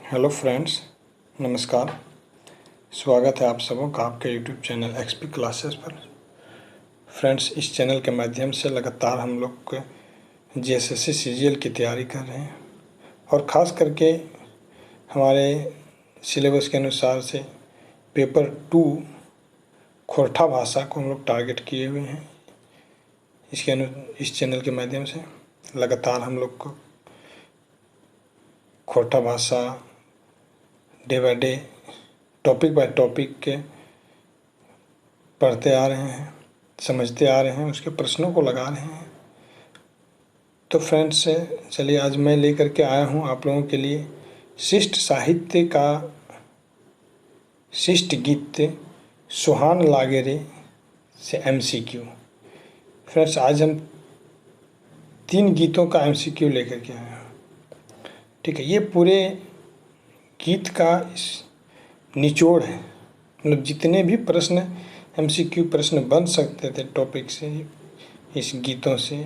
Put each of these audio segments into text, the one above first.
Hello friends, नमस्कार। स्वागत है आप सबों का आपके यूट्यूब चैनल एक्सपी क्लासेस पर। फ्रेंड्स, इस चैनल के माध्यम से लगातार हम लोग जीएसएससी सीजीएल की तैयारी कर रहे हैं और ख़ास करके हमारे सिलेबस के अनुसार से पेपर 2 खोरठा भाषा को हम लोग टारगेट किए हुए हैं। इस चैनल के माध्यम से लगातार हम लोग को खोरठा भाषा day by day topic by topic के पढ़ते आ रहे हैं, समझते आ रहे हैं, उसके प्रश्नों को लगा रहे हैं। तो फ्रेंड्स, चलिए आज मैं लेकर के आया हूँ आप लोगों के लिए शिष्ट साहित्य का शिष्ट गीत सुहान लागे रे से एमसीक्यू। फ्रेंड्स, आज हम 3 गीतों का एमसीक्यू लेकर के आए हैं। ठीक है, ये पूरे गीत का निचोड़ है, मतलब जितने भी प्रश्न एमसीक्यू प्रश्न बन सकते थे टॉपिक से, इस गीतों से,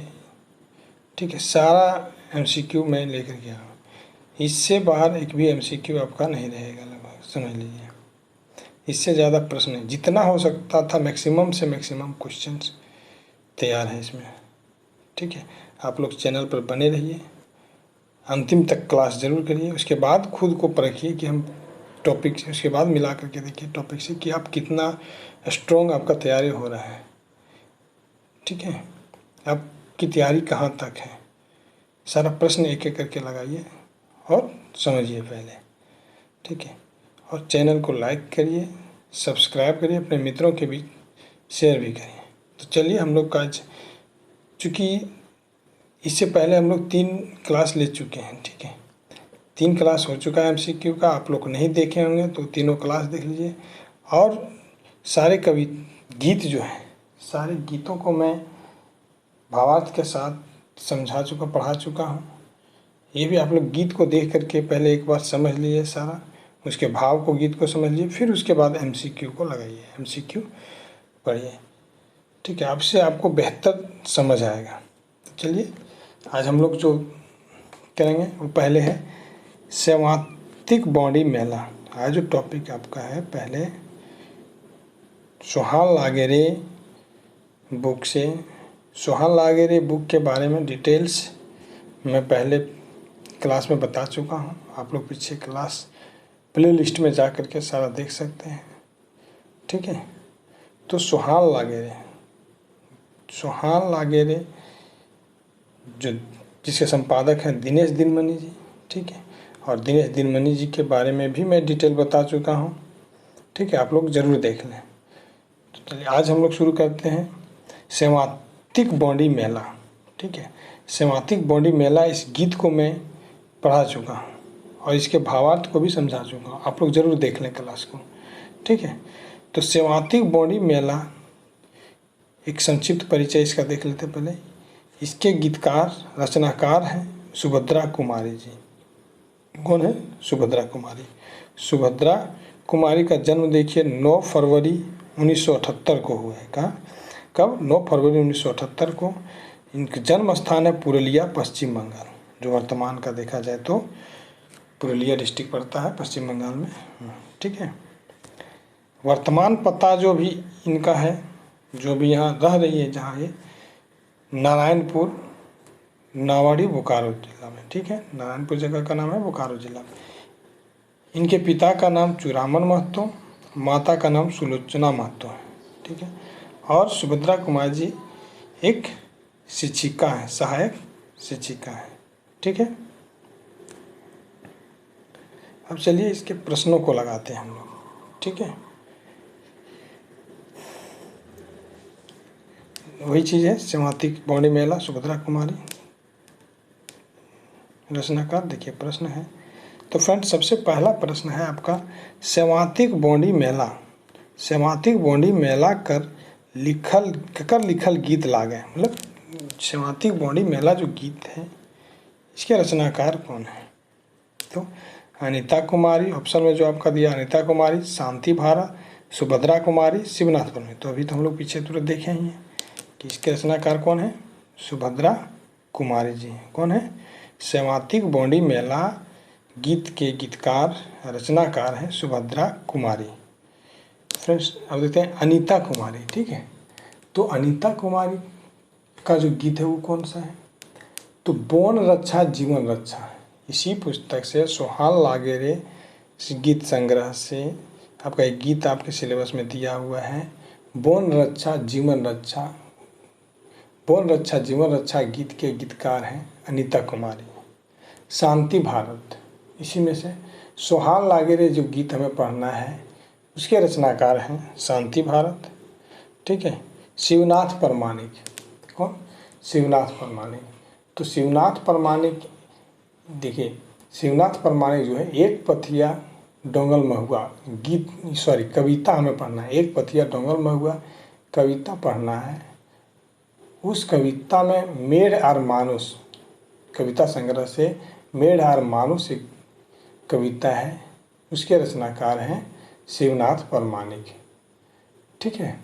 ठीक है, सारा एमसीक्यू मैं लेकर के आया। इससे बाहर एक भी एमसीक्यू आपका नहीं रहेगा, लगभग समझ लीजिए। इससे ज़्यादा प्रश्न जितना हो सकता था मैक्सिमम से मैक्सिमम क्वेश्चंस तैयार हैं इसमें। ठीक है, आप लोग चैनल पर बने रहिए, अंतिम तक क्लास ज़रूर करिए, उसके बाद खुद को परखिए कि हम टॉपिक से, उसके बाद मिला करके देखिए टॉपिक से कि आप कितना स्ट्रॉन्ग आपका तैयारी हो रहा है। ठीक है, आपकी तैयारी कहाँ तक है, सारा प्रश्न एक एक करके लगाइए और समझिए पहले। ठीक है, और चैनल को लाइक करिए, सब्सक्राइब करिए, अपने मित्रों के बीच शेयर भी करिए। तो चलिए, हम लोग का आज, चूँकि इससे पहले हम लोग 3 क्लास ले चुके हैं। ठीक है, 3 क्लास हो चुका है एमसीक्यू का। आप लोग नहीं देखे होंगे तो तीनों क्लास देख लीजिए। और सारे गीत जो हैं, सारे गीतों को मैं भावार्थ के साथ समझा चुका, पढ़ा चुका हूँ। ये भी आप लोग गीत को देख करके पहले एक बार समझ लीजिए सारा, उसके भाव को, गीत को समझ लीजिए, फिर उसके बाद एमसीक्यू को लगाइए, एमसीक्यू पढ़िए। ठीक है, आपसे आपको बेहतर समझ आएगा। चलिए, आज हम लोग जो करेंगे वो पहले है सेमांतिक बॉडी मेला। आज जो टॉपिक आपका है, पहले सुहान लागे रे बुक से, सुहान लागे रे बुक के बारे में डिटेल्स मैं पहले क्लास में बता चुका हूँ। आप लोग पीछे क्लास प्ले लिस्ट में जा कर के सारा देख सकते हैं। ठीक है, तो सुहान लागे रे, सुहान लागे रे जो जिसके संपादक हैं दिनेश दिनमणि जी। ठीक है, और दिनेश दिनमणि जी के बारे में भी मैं डिटेल बता चुका हूँ। ठीक है, आप लोग ज़रूर देख लें। तो चलिए, आज हम लोग शुरू करते हैं सेमांतिक बॉडी मेला। ठीक है, सेमांतिक बॉडी मेला, इस गीत को मैं पढ़ा चुका हूँ और इसके भावार्थ को भी समझा चुका हूँ। आप लोग ज़रूर देख लें क्लास को। ठीक है, तो सेमांतिक बॉडी मेला, एक संक्षिप्त परिचय इसका देख लेते पहले। इसके गीतकार, रचनाकार हैं सुभद्रा कुमारी जी। कौन है? सुभद्रा कुमारी। सुभद्रा कुमारी का जन्म देखिए 9 फरवरी 1978 को हुआ है। कहाँ, कब? 9 फरवरी 1978 को। इनका जन्म स्थान है पुरुलिया, पश्चिम बंगाल, जो वर्तमान का देखा जाए तो पुरुलिया डिस्ट्रिक्ट पड़ता है पश्चिम बंगाल में। ठीक है, वर्तमान पता जो भी इनका है, जो भी यहाँ रह रही है, जहाँ ये नारायणपुर, नावाड़ी, बोकारो जिला में। ठीक है, नारायणपुर जगह का नाम है, बोकारो जिला में। इनके पिता का नाम चूड़ामन महतो, माता का नाम सुलोचना महतो है। ठीक है, और सुभद्रा कुमारी जी एक शिक्षिका है, सहायक शिक्षिका है। ठीक है, अब चलिए इसके प्रश्नों को लगाते हैं हम लोग। ठीक है, वही चीज़ है सेमांतिक बॉडी मेला, सुभद्रा कुमारी, रचनाकार। देखिए प्रश्न है, तो फ्रेंड्स सबसे पहला प्रश्न है आपका, सेमांतिक बॉडी मेला, सेमांतिक बॉडी मेला कर लिखल गीत लागे। मतलब सेमांतिक बॉडी मेला जो गीत है, इसके रचनाकार कौन है? तो अनीता कुमारी, ऑप्शन में जो आपका दिया, अनीता कुमारी, शांति भारा, सुभद्रा कुमारी, शिवनाथ पंडित। तो अभी तो हम लोग पीछे तुरंत देखे ही हैं कि इसके रचनाकार कौन है? सुभद्रा कुमारी जी। कौन है? सेमांतिक बॉडी मेला गीत के गीतकार रचनाकार हैं सुभद्रा कुमारी। फ्रेंड्स अब देखते हैं अनीता कुमारी। ठीक है, तो अनीता कुमारी का जो गीत है वो कौन सा है? तो बौन रक्षा जीवन रक्षा। इसी पुस्तक से सोहान लागेरे इस गीत संग्रह से आपका एक गीत आपके सिलेबस में दिया हुआ है, बौन रक्षा जीवन रक्षा। बौन रक्षा जीवन रक्षा गीत के गीतकार हैं अनीता कुमारी। शांति भारत, इसी में से सोहान लागेरे जो गीत हमें पढ़ना है उसके रचनाकार हैं शांति भारत। ठीक है, शिवनाथ परमाणिक। कौन? शिवनाथ परमाणिक। तो शिवनाथ परमाणिक, देखिए शिवनाथ परमाणिक जो है एक पथिया डोंगल महुआ गीत, सॉरी कविता हमें पढ़ना है। एक पथिया डोंगल महुआ कविता पढ़ना है। उस कविता में मेढ़ आर मानुष, कविता संग्रह से मेढ़ आर मानुष एक कविता है, उसके रचनाकार हैं शिवनाथ परमाणिक। ठीक है,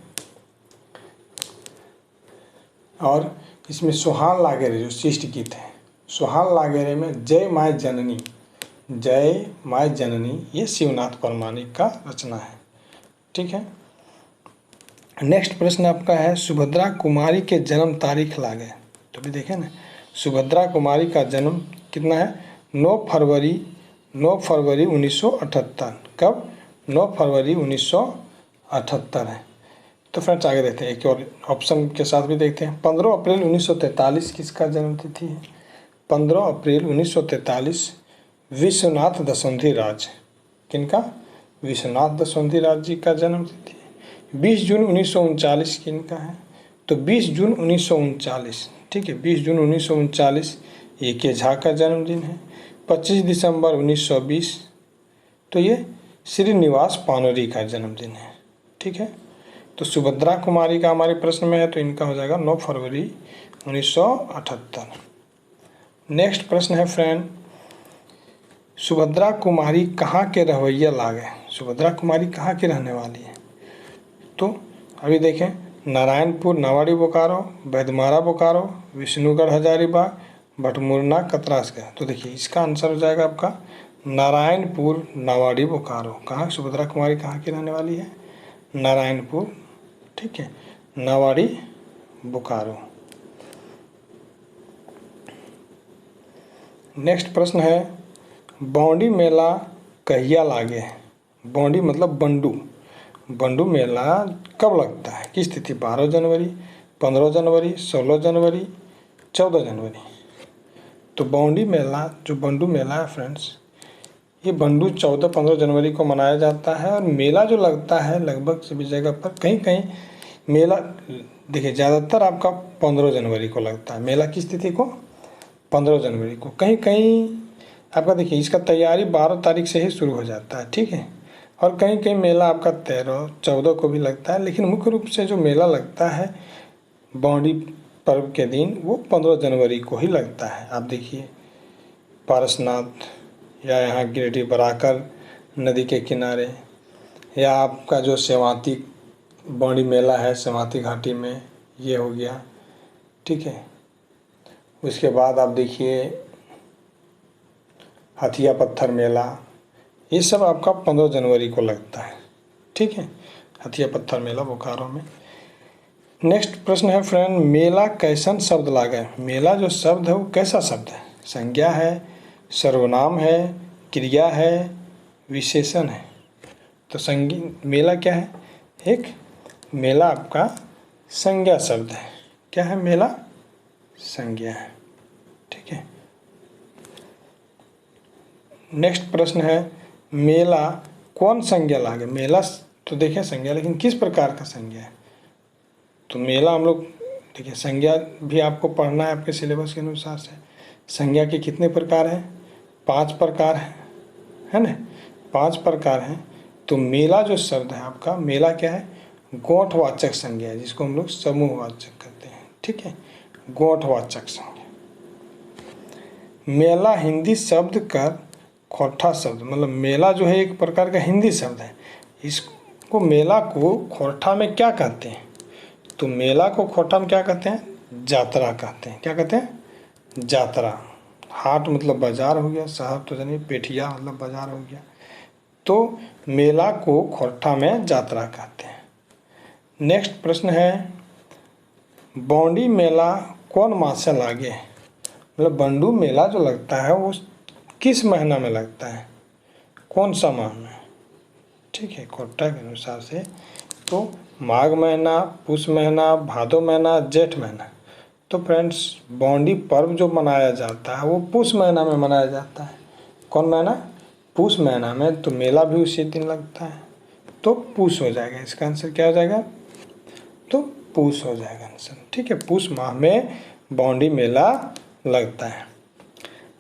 और इसमें सोहान लागेरे जो शिष्ट गीत है, सोहान लागेरे में जय माय जननी, जय माय जननी, ये शिवनाथ परमाणिक का रचना है। ठीक है, नेक्स्ट प्रश्न आपका है सुभद्रा कुमारी के जन्म तारीख लागे। तो भी देखें ना, सुभद्रा कुमारी का जन्म कितना है? 9 फरवरी 1978। कब? 9 फरवरी 1978 है। तो फ्रेंड्स आगे देखते हैं, एक और ऑप्शन के साथ भी देखते हैं। 15 अप्रैल 1943 किसका जन्म तिथि है? 15 अप्रैल 1943 विश्वनाथ दशरथी राज। किनका? विश्वनाथ दशरथी राज जी का जन्म तिथि है। 20 जून 1939 किनका है? तो 20 जून 1939। ठीक है, 20 जून 1939 ए के झा का जन्मदिन है। 25 दिसंबर 1920 तो ये श्रीनिवास पानोरी का जन्मदिन है। ठीक है, तो सुभद्रा कुमारी का हमारे प्रश्न में है तो इनका हो जाएगा 9 फरवरी 1978। नेक्स्ट प्रश्न है फ्रेंड, सुभद्रा कुमारी कहाँ के रहवैया लागे? सुभद्रा कुमारी कहाँ की रहने वाली है? तो अभी देखें, नारायणपुर नावाड़ी बोकारो, बैदमारा बोकारो, विष्णुगढ़ हजारीबाग, भटमुरना कतरासगढ़। तो देखिए इसका आंसर हो जाएगा आपका नारायणपुर नावाड़ी बोकारो। कहाँ सुभद्रा कुमारी कहाँ की रहने वाली है? नारायणपुर। ठीक है, नावाड़ी बोकारो। नेक्स्ट प्रश्न है बौंडी मेला कहिया लागे? बौंडी मतलब बंडू, बंडू मेला कब लगता है? किस तिथि? 12 जनवरी, 15 जनवरी, 16 जनवरी, 14 जनवरी। तो बौंडी मेला जो बंडू मेला है फ्रेंड्स, ये बंडू 14-15 जनवरी को मनाया जाता है। और मेला जो लगता है लगभग सभी जगह पर, कहीं कहीं मेला देखिए ज़्यादातर आपका 15 जनवरी को लगता है मेला। किस तिथि को? 15 जनवरी को। कहीं कहीं आपका देखिए इसका तैयारी 12 तारीख से ही शुरू हो जाता है। ठीक है, और कहीं कहीं मेला आपका 13-14 को भी लगता है, लेकिन मुख्य रूप से जो मेला लगता है बौंडी पर्व के दिन वो 15 जनवरी को ही लगता है। आप देखिए पारसनाथ या यहाँ गिरिडीह बराकर नदी के किनारे, या आपका जो सेवाती बौंडी मेला है सेवाती घाटी में, ये हो गया। ठीक है, उसके बाद आप देखिए हथिया पत्थर मेला, ये सब आपका 15 जनवरी को लगता है। ठीक है, हथिया पत्थर मेला बोकारो में। नेक्स्ट प्रश्न है फ्रेंड, मेला कैसन शब्द लागे? मेला जो शब्द है वो कैसा शब्द है? संज्ञा है, सर्वनाम है, क्रिया है, विशेषण है? तो मेला क्या है? एक मेला आपका संज्ञा शब्द है। क्या है? मेला संज्ञा है। ठीक है, नेक्स्ट प्रश्न है मेला कौन संज्ञा लागे? मेला तो देखें संज्ञा, लेकिन किस प्रकार का संज्ञा है? तो मेला हम लोग देखिए संज्ञा भी आपको पढ़ना है आपके सिलेबस के अनुसार से। संज्ञा के कितने प्रकार हैं? 5 प्रकार है ना? 5 प्रकार हैं। तो मेला जो शब्द है आपका, मेला क्या है? गोठवाचक संज्ञा है, जिसको हम लोग समूहवाचक कहते हैं। ठीक है, गोठवाचक संज्ञा। मेला हिंदी शब्द का खोटा शब्द, मतलब मेला जो है एक प्रकार का हिंदी शब्द है। इसको मेला को खोटा में क्या कहते हैं? तो मेला को खोटा में क्या कहते हैं? जात्रा कहते हैं। क्या कहते हैं? जात्रा। हाट मतलब बाजार हो गया, शहर तो जानिए पेठिया मतलब बाजार हो गया। तो मेला को खोरठा में जात्रा कहते हैं। नेक्स्ट प्रश्न है, बौंडी मेला कौन मास से लागे? मतलब बंडू मेला जो लगता है वो किस महीना में लगता है, कौन सा माह में? ठीक है, खोरठा के अनुसार से तो माघ महीना, पुष महीना, भादो महीना, जेठ महीना। तो फ्रेंड्स बौंडी पर्व जो मनाया जाता है वो पुष महीना में मनाया जाता है। कौन महीना? पुष महीना में। तो मेला भी उसी दिन लगता है, तो पुष हो जाएगा। इसका आंसर क्या हो जाएगा? तो पुष हो जाएगा आंसर। ठीक है, पुष माह में बौंडी मेला लगता है।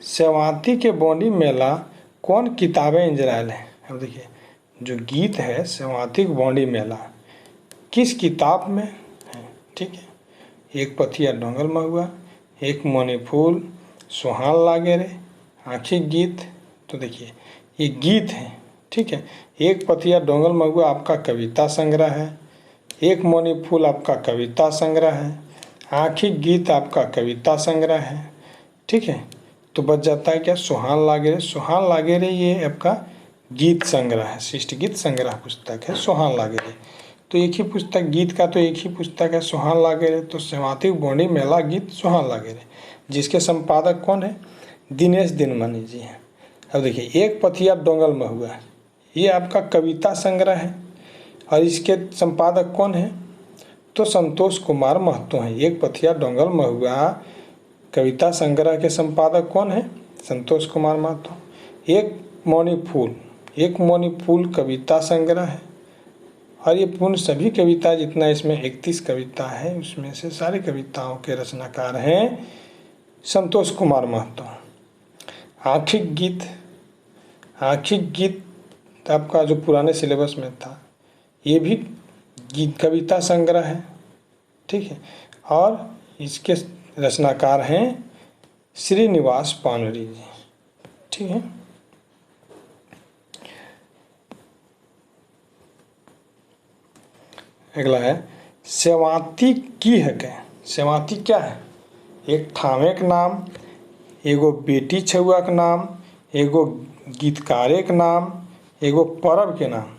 सेवाती के बौंडी मेला कौन किताबें इंजरायल है? अब देखिए जो गीत है सेवाती के बौंडी मेला किस किताब में है? ठीक है, एक पथिया डोंगल महुआ, एक मोनी फूल, सुहान लागे रे, आखिर गीत। तो देखिए ये गीत है। ठीक है, एक पथिया डोंगल महुआ आपका कविता संग्रह है, एक मोनी फूल आपका कविता संग्रह है, आखिर गीत आपका कविता संग्रह है। ठीक है, तो बच जाता है क्या? सुहान लागे रे। सुहान लागे रे ये आपका गीत संग्रह है, शिष्ट गीत संग्रह पुस्तक है सुहान लागे रे। तो एक ही पुस्तक, गीत का तो एक ही पुस्तक है सुहान लागे रे। तो सेवाती बौंडी मेला गीत सुहान लागे रे, जिसके संपादक कौन है? दिनेश दिनमणि जी हैं। अब देखिए एक पथिया डोंगल महुआ ये आपका कविता संग्रह है और इसके संपादक कौन है? तो संतोष कुमार महतो हैं। एक पथिया डोंगल महुआ कविता संग्रह के संपादक कौन है? संतोष कुमार महतो। एक मोनी फूल कविता संग्रह है और ये पूर्ण सभी कविता जितना इसमें 31 कविता है उसमें से सारी कविताओं के रचनाकार हैं संतोष कुमार महतो। आखिर गीत आपका जो पुराने सिलेबस में था ये भी गीत कविता संग्रह है। ठीक है, और इसके रचनाकार हैं श्रीनिवास पानरी जी। ठीक है, अगला है सेवाती की है क्या? सेवाती क्या है? एक ठामे के नाम, एगो बेटी छुआ के नाम, एगो गीतकारे के नाम, एगो पर्व के नाम।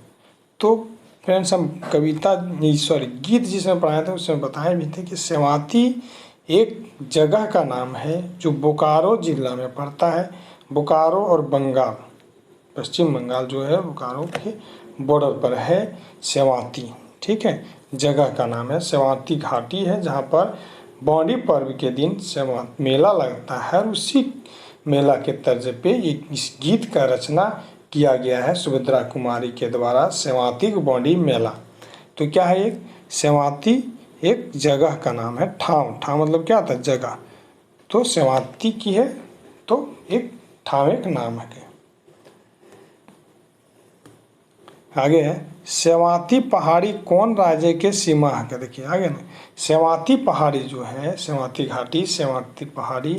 तो फ्रेंड्स हम गीत जिसमें पढ़ाए थे उसमें बताए भी थे कि सेवाती एक जगह का नाम है जो बोकारो जिला में पड़ता है। बोकारो और बंगाल, पश्चिम बंगाल जो है बोकारो के बॉर्डर पर है सेवाती। ठीक है, जगह का नाम है सेवाती घाटी है जहाँ पर बौंडी पर्व के दिन मेला लगता है। उसी मेला के तर्ज पे इस गीत का रचना किया गया है सुभद्रा कुमारी के द्वारा, सेवाती बौंडी मेला। तो क्या है? एक सेवाती एक जगह का नाम है। ठाम मतलब क्या था? जगह। तो सेवाती की है तो एक ठाम एक नाम है। आगे है सेवाती पहाड़ी कौन राज्य के सीमा है? देखिए आगे ना, सेवाती पहाड़ी जो है सेवाती घाटी सेवाती पहाड़ी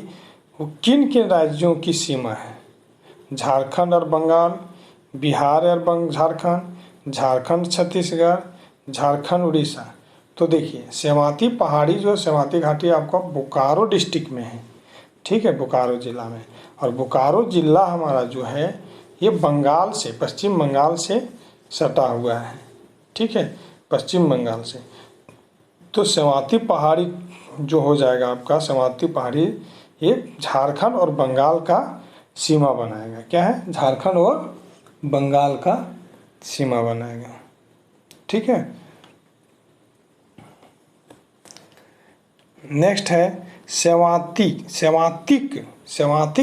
वो किन किन राज्यों की सीमा है? झारखंड और बंगाल, बिहार और झारखंड, झारखंड छत्तीसगढ़, झारखंड उड़ीसा। तो देखिए सेवाती पहाड़ी जो सेवाती घाटी आपका बोकारो डिस्ट्रिक्ट में है। ठीक है, बोकारो जिला में। और बोकारो जिला हमारा जो है ये बंगाल से, पश्चिम बंगाल से सटा हुआ है। ठीक है, पश्चिम बंगाल से। तो सेवाती पहाड़ी जो हो जाएगा आपका, सेवाती पहाड़ी ये झारखंड और बंगाल का सीमा बनाएगा। क्या है? झारखंड और बंगाल का सीमा बनाएगा। ठीक है, नेक्स्ट है सेवातिक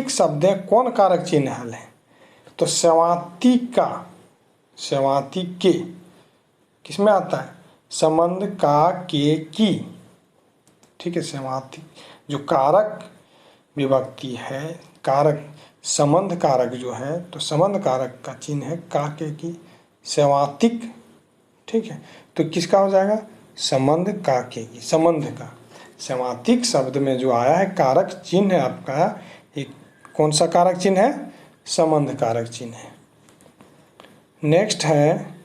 शब्द कौन कारक चिन्ह है? तो सेवाती के किसमें आता है? संबंध का के की। ठीक है, सेवाती जो कारक विभक्ति है, कारक संबंध कारक जो है, तो संबंध कारक का चिन्ह है का के की, सेवातिक। ठीक है, तो किसका हो जाएगा? संबंध का के की, संबंध का। सेवातिक शब्द में जो आया है कारक चिन्ह है आपका, एक कौन सा कारक चिन्ह है? संबंध कारक चिन्ह है। नेक्स्ट है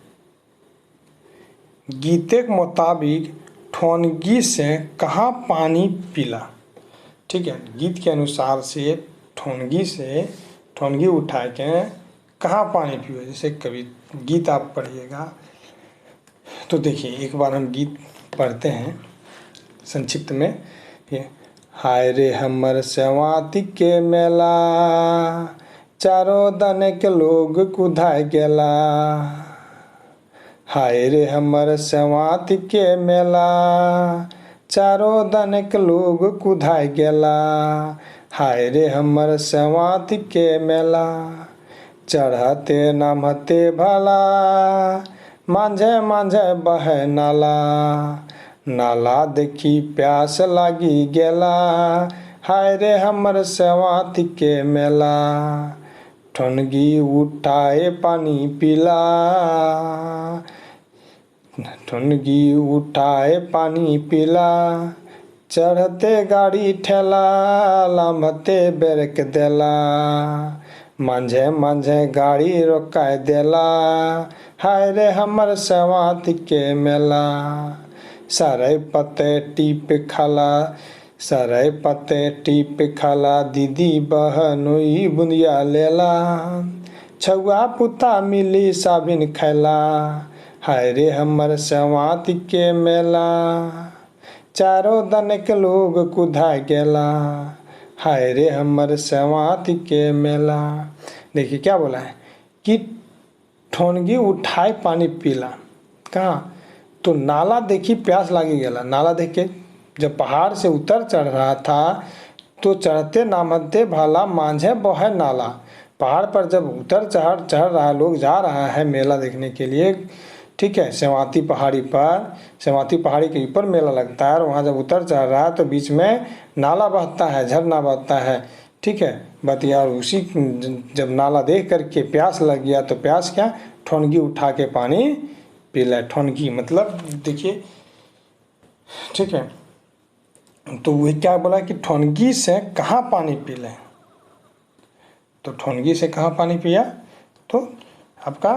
गीते के मुताबिक ठोनगी से कहाँ पानी पीला? ठीक है, गीत के अनुसार से ठोनगी उठा के कहाँ पानी पियो, जैसे कभी गीत आप पढ़िएगा तो देखिए, एक बार हम गीत पढ़ते हैं संक्षिप्त में। ये हाय रे हमर सेवाती के मेला, चारों दने के लोग कुधाय गेला। हाय रे हमर सेवाती के मेला, चारों दने के लोग कुधाय गेला। हाय रे हमर सेवाती के मेला, चढ़ते नामते भला, मांझे मांझे बहे नाला। नाला देखी प्यास लागी गेला, हाय रे हमर सेवाती के मेला। ठोनगी उठाए पानी पीला, ठोनगी उठाए पानी पीला। चढ़ते गाड़ी ठेला, लामते ब्रेक देला। मांझे मांझे गाड़ी रोकाए देला, हाय रे हमर सेवाती के मेला। सारे पत्ते टीप खाला, सारे पत्ते टीप खाला, दीदी बहनोई बुंदिया लेला। छुआ पुता मिली साबिन खैला, हाय रे हमर सेवाती के मेला। चारों दन के लोग कुधा गेला, हाय रे हमर सेवाती के मेला। देखिए क्या बोला है कि ठोनगी उठाए पानी पीला, कहाँ, तो नाला देखी प्यास लागी गेला। नाला देख के जब पहाड़ से उतर चढ़ रहा था तो चढ़ते नामते भाला, मांझे बहे नाला। पहाड़ पर जब उतर चढ़ रहा, लोग जा रहा है मेला देखने के लिए, ठीक है, सेवाती पहाड़ी पर, सेवाती पहाड़ी के ऊपर मेला लगता है। और वहाँ जब उतर चढ़ रहा है तो बीच में नाला बहता है, झरना बहता है, ठीक है। बतिया उसी जब नाला देख करके प्यास लग गया तो प्यास क्या, ठोनगी उठा के पानी पी ले। ठोनगी मतलब देखिए, ठीक है, तो वही क्या बोला कि ठोनगी से कहाँ पानी पी ले। तो ठोनगी से कहाँ पानी पिया, तो आपका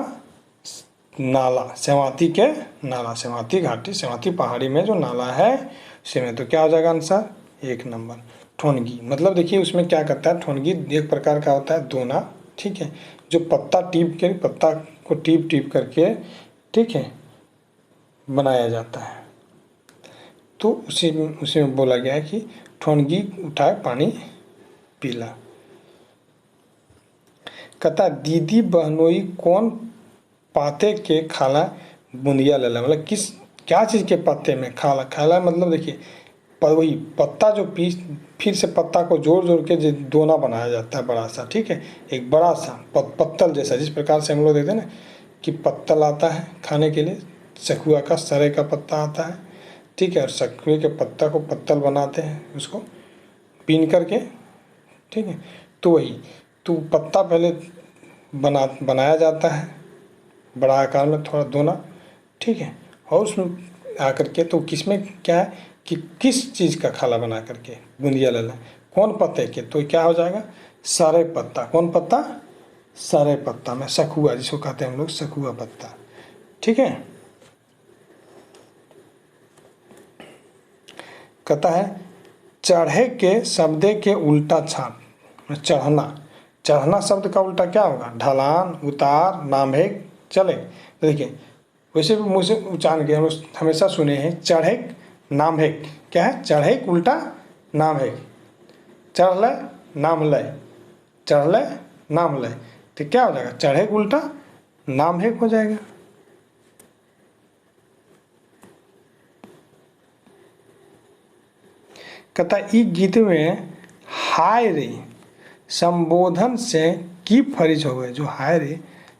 नाला, सेवाती के नाला, सेवाती घाटी, सेवाती पहाड़ी में जो नाला है उसी में। तो क्या हो जाएगा आंसर, 1 नंबर। ठोनगी मतलब देखिए उसमें क्या करता है, ठोनगी एक प्रकार का होता है दोना, ठीक है, जो पत्ता को टीप करके, ठीक है, बनाया जाता है। तो उसी में बोला गया है कि ठोनगी उठाए पानी पीला। कहता दीदी बहनोई कौन पाते के खाला बूंदिया लेला, मतलब किस क्या चीज़ के पत्ते में खाला। खाला मतलब देखिए वही पत्ता जो फिर से पत्ता को जोड़ के जो दोना बनाया जाता है बड़ा सा, ठीक है, एक बड़ा सा पत्तल जैसा, जिस प्रकार से हम लोग देते हैं ना कि पत्तल आता है खाने के लिए, सखुआ का सरे का पत्ता आता है, ठीक है, और सखुए के पत्ता को पत्तल बनाते हैं, उसको पीन करके, ठीक है। तो वही तो पत्ता पहले बनाया जाता है बड़ा आकार में, थोड़ा दोना, ठीक है, और उसमें आकर के तो किसमें क्या है कि किस चीज़ का खाला बना करके बूंदिया लेला, कौन पत्ते के, तो क्या हो जाएगा, सारे पत्ता। कौन पत्ता, सारे पत्ता में, सखुआ जिसको कहते हैं हम लोग, सखुआ पत्ता, ठीक है। कहता है चढ़े के शब्द के उल्टा छाप, चढ़ना, चढ़ना शब्द का उल्टा क्या होगा, ढलान, उतार, नामेक, चले। तो देखिए वैसे भी मुँह से उच्चारण के हम हमेशा सुने हैं, चढ़ेक नामहेक, क्या है, चढ़ेक उल्टा नामहेक, चढ़ ले नाम ले, चढ़ ले नाम ले, तो क्या हो जाएगा, चढ़ेक उल्टा नामहेक हो जाएगा। कहता ई गीत में हाय रे संबोधन से की फरिज हो गए, जो हाय रे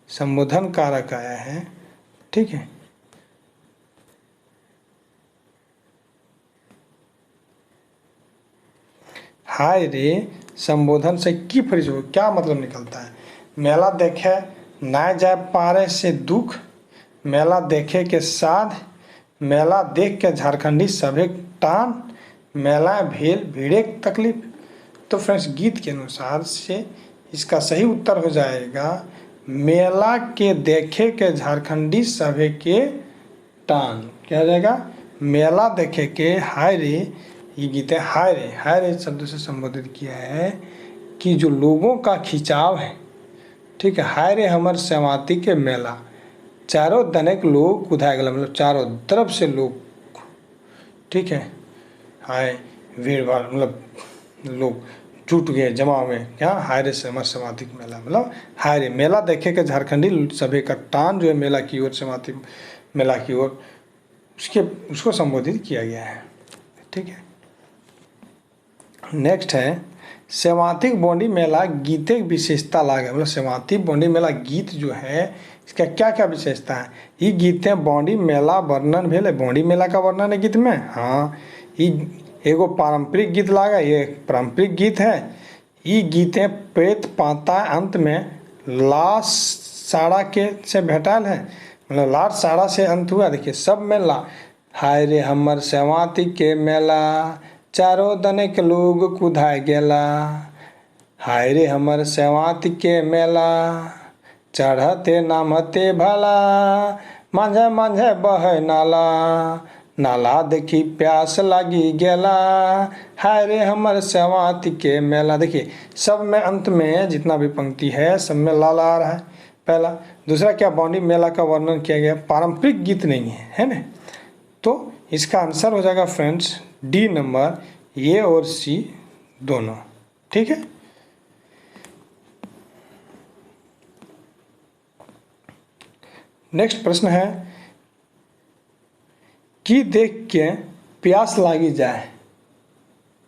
संबोधन कारक आया है, ठीक है, हाय रे संबोधन से की फरिज हो, क्या मतलब निकलता है, मेला देखे ना जाए पारे से दुख, मेला देखे के साथ, मेला देख के झारखंडी सभे टान, मेला भेल भीड़े तकलीफ। तो फ्रेंड्स गीत के अनुसार से इसका सही उत्तर हो जाएगा मेला के देखे के झारखंडी सभे के टान। क्या हो जाएगा, मेला देखे के हाय रे, ये गीत है हाय रे शब्द से संबोधित किया है कि जो लोगों का खिंचाव है, ठीक है, हाय रे हमर सेवाती के मेला, चारों दनेक लोग कुदाए गला, मतलब चारों तरफ से लोग, ठीक है, हाय भीड़ भाड़, मतलब लोग जुट गए, जमा हुए, क्या हाय रे हमर सेवाती के मेला, मतलब हाय रे मेला देखे के झारखंडी सभी का टान जो है मेला की ओर, सेवाती मेला की ओर, उसको संबोधित किया गया है। ठीक है, नेक्स्ट है सेवातिक बॉन्डी मेला गीते विशेषता लाग है, मतलब सेवातिक बॉन्डी मेला गीत जो है इसका क्या क्या विशेषता है। ये गीतें बॉन्डी मेला वर्णन भेल है, बॉन्डी मेला का वर्णन है गीत में। हाँ, ये एगो पारंपरिक गीत लागा, ये पारंपरिक गीत है। ये गीतें प्रेत पाता अंत में लाश साड़ा के से भेटल है, मतलब लाश साड़ा से अंत हुआ। देखिए सब में ला, हाय रे हमर सेवाती के मेला, चारों दनेक लोग कुदाए गेला, हाय रे हमर सेवाती के मेला, चढ़ते नामते भला, मांझे मांझे बहे नाला, नाला देखी प्यास लगी गेला, हाय रे हमर सेवाती के मेला। देखिए सब में अंत में जितना भी पंक्ति है सब में लाला आ रहा है, पहला। दूसरा क्या, बॉन्डी मेला का वर्णन किया गया, पारंपरिक गीत नहीं है ना। तो इसका आंसर हो जाएगा फ्रेंड्स डी नंबर, ए और सी दोनों। ठीक है, नेक्स्ट प्रश्न है कि देख के प्यास लागी जाए।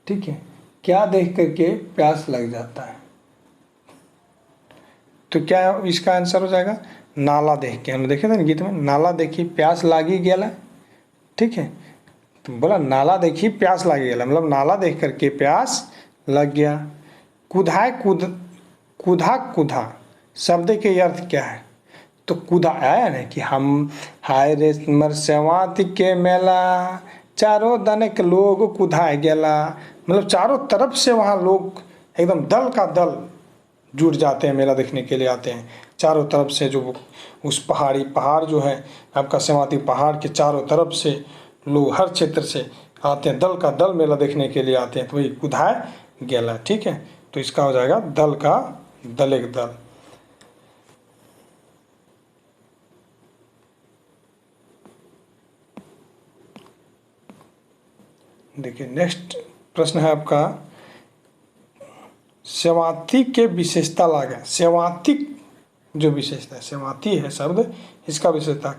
ठीक है, क्या देख करके प्यास लग जाता है, तो क्या इसका आंसर हो जाएगा नाला देख के। हम देखे थे ना गीत में, नाला देखी प्यास लागी गेला। ठीक है, तो बोला नाला देखी प्यास लागी गेला, मतलब नाला देख करके प्यास लग गया। कुधाए कुधा कुधा शब्द के अर्थ क्या है, तो कुदा आया ना कि हम हाय रे हमर सेवाती के मेला, चारों दनेक लोग कुदाए गेला, मतलब चारों तरफ से वहाँ लोग एकदम दल का दल जुट जाते हैं, मेला देखने के लिए आते हैं। चारों तरफ से जो उस पहाड़ जो है आपका सेवाती पहाड़ के चारों तरफ से लोग हर क्षेत्र से आते हैं, दल का दल मेला देखने के लिए आते हैं, तो वही कुदाए गेला। ठीक है, तो इसका हो जाएगा दल का दल एक दल। देखिए नेक्स्ट प्रश्न है आपका, सेवाती के विशेषता लागे। सेवातिक जो विशेषता है, सेवाती है शब्द, इसका विशेषता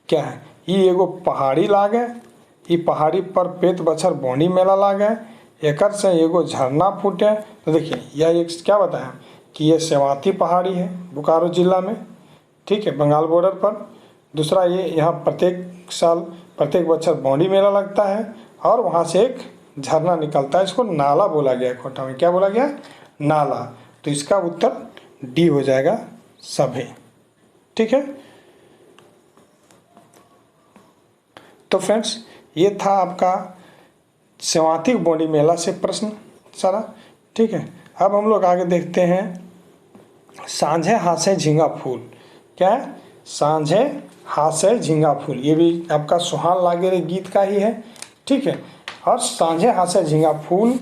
क्या है। ये एगो पहाड़ी लागे, ये पहाड़ी पर पेट बछर बॉन्डी मेला लागे, एकर से एगो झरना फूटे। तो देखिए यह एक क्या बताया कि ये सेवाती पहाड़ी है बोकारो जिला में, ठीक है, बंगाल बॉर्डर पर। दूसरा ये यहाँ प्रत्येक साल प्रत्येक बछर बॉन्डी मेला लगता है और वहाँ से एक झरना निकलता है, इसको नाला बोला गया। कोटा में क्या बोला गया, नाला। तो इसका उत्तर डी हो जाएगा सभी। ठीक है, तो फ्रेंड्स ये था आपका सेवातिक बॉन्डी मेला से प्रश्न सारा। ठीक है, अब हम लोग आगे देखते हैं सांझे हासे झींगा फूल। क्या है, सांझे हासे झींगा फूल, ये भी आपका सुहान लागे रे गीत का ही है। ठीक है, और सांझे हासे झींगा फूल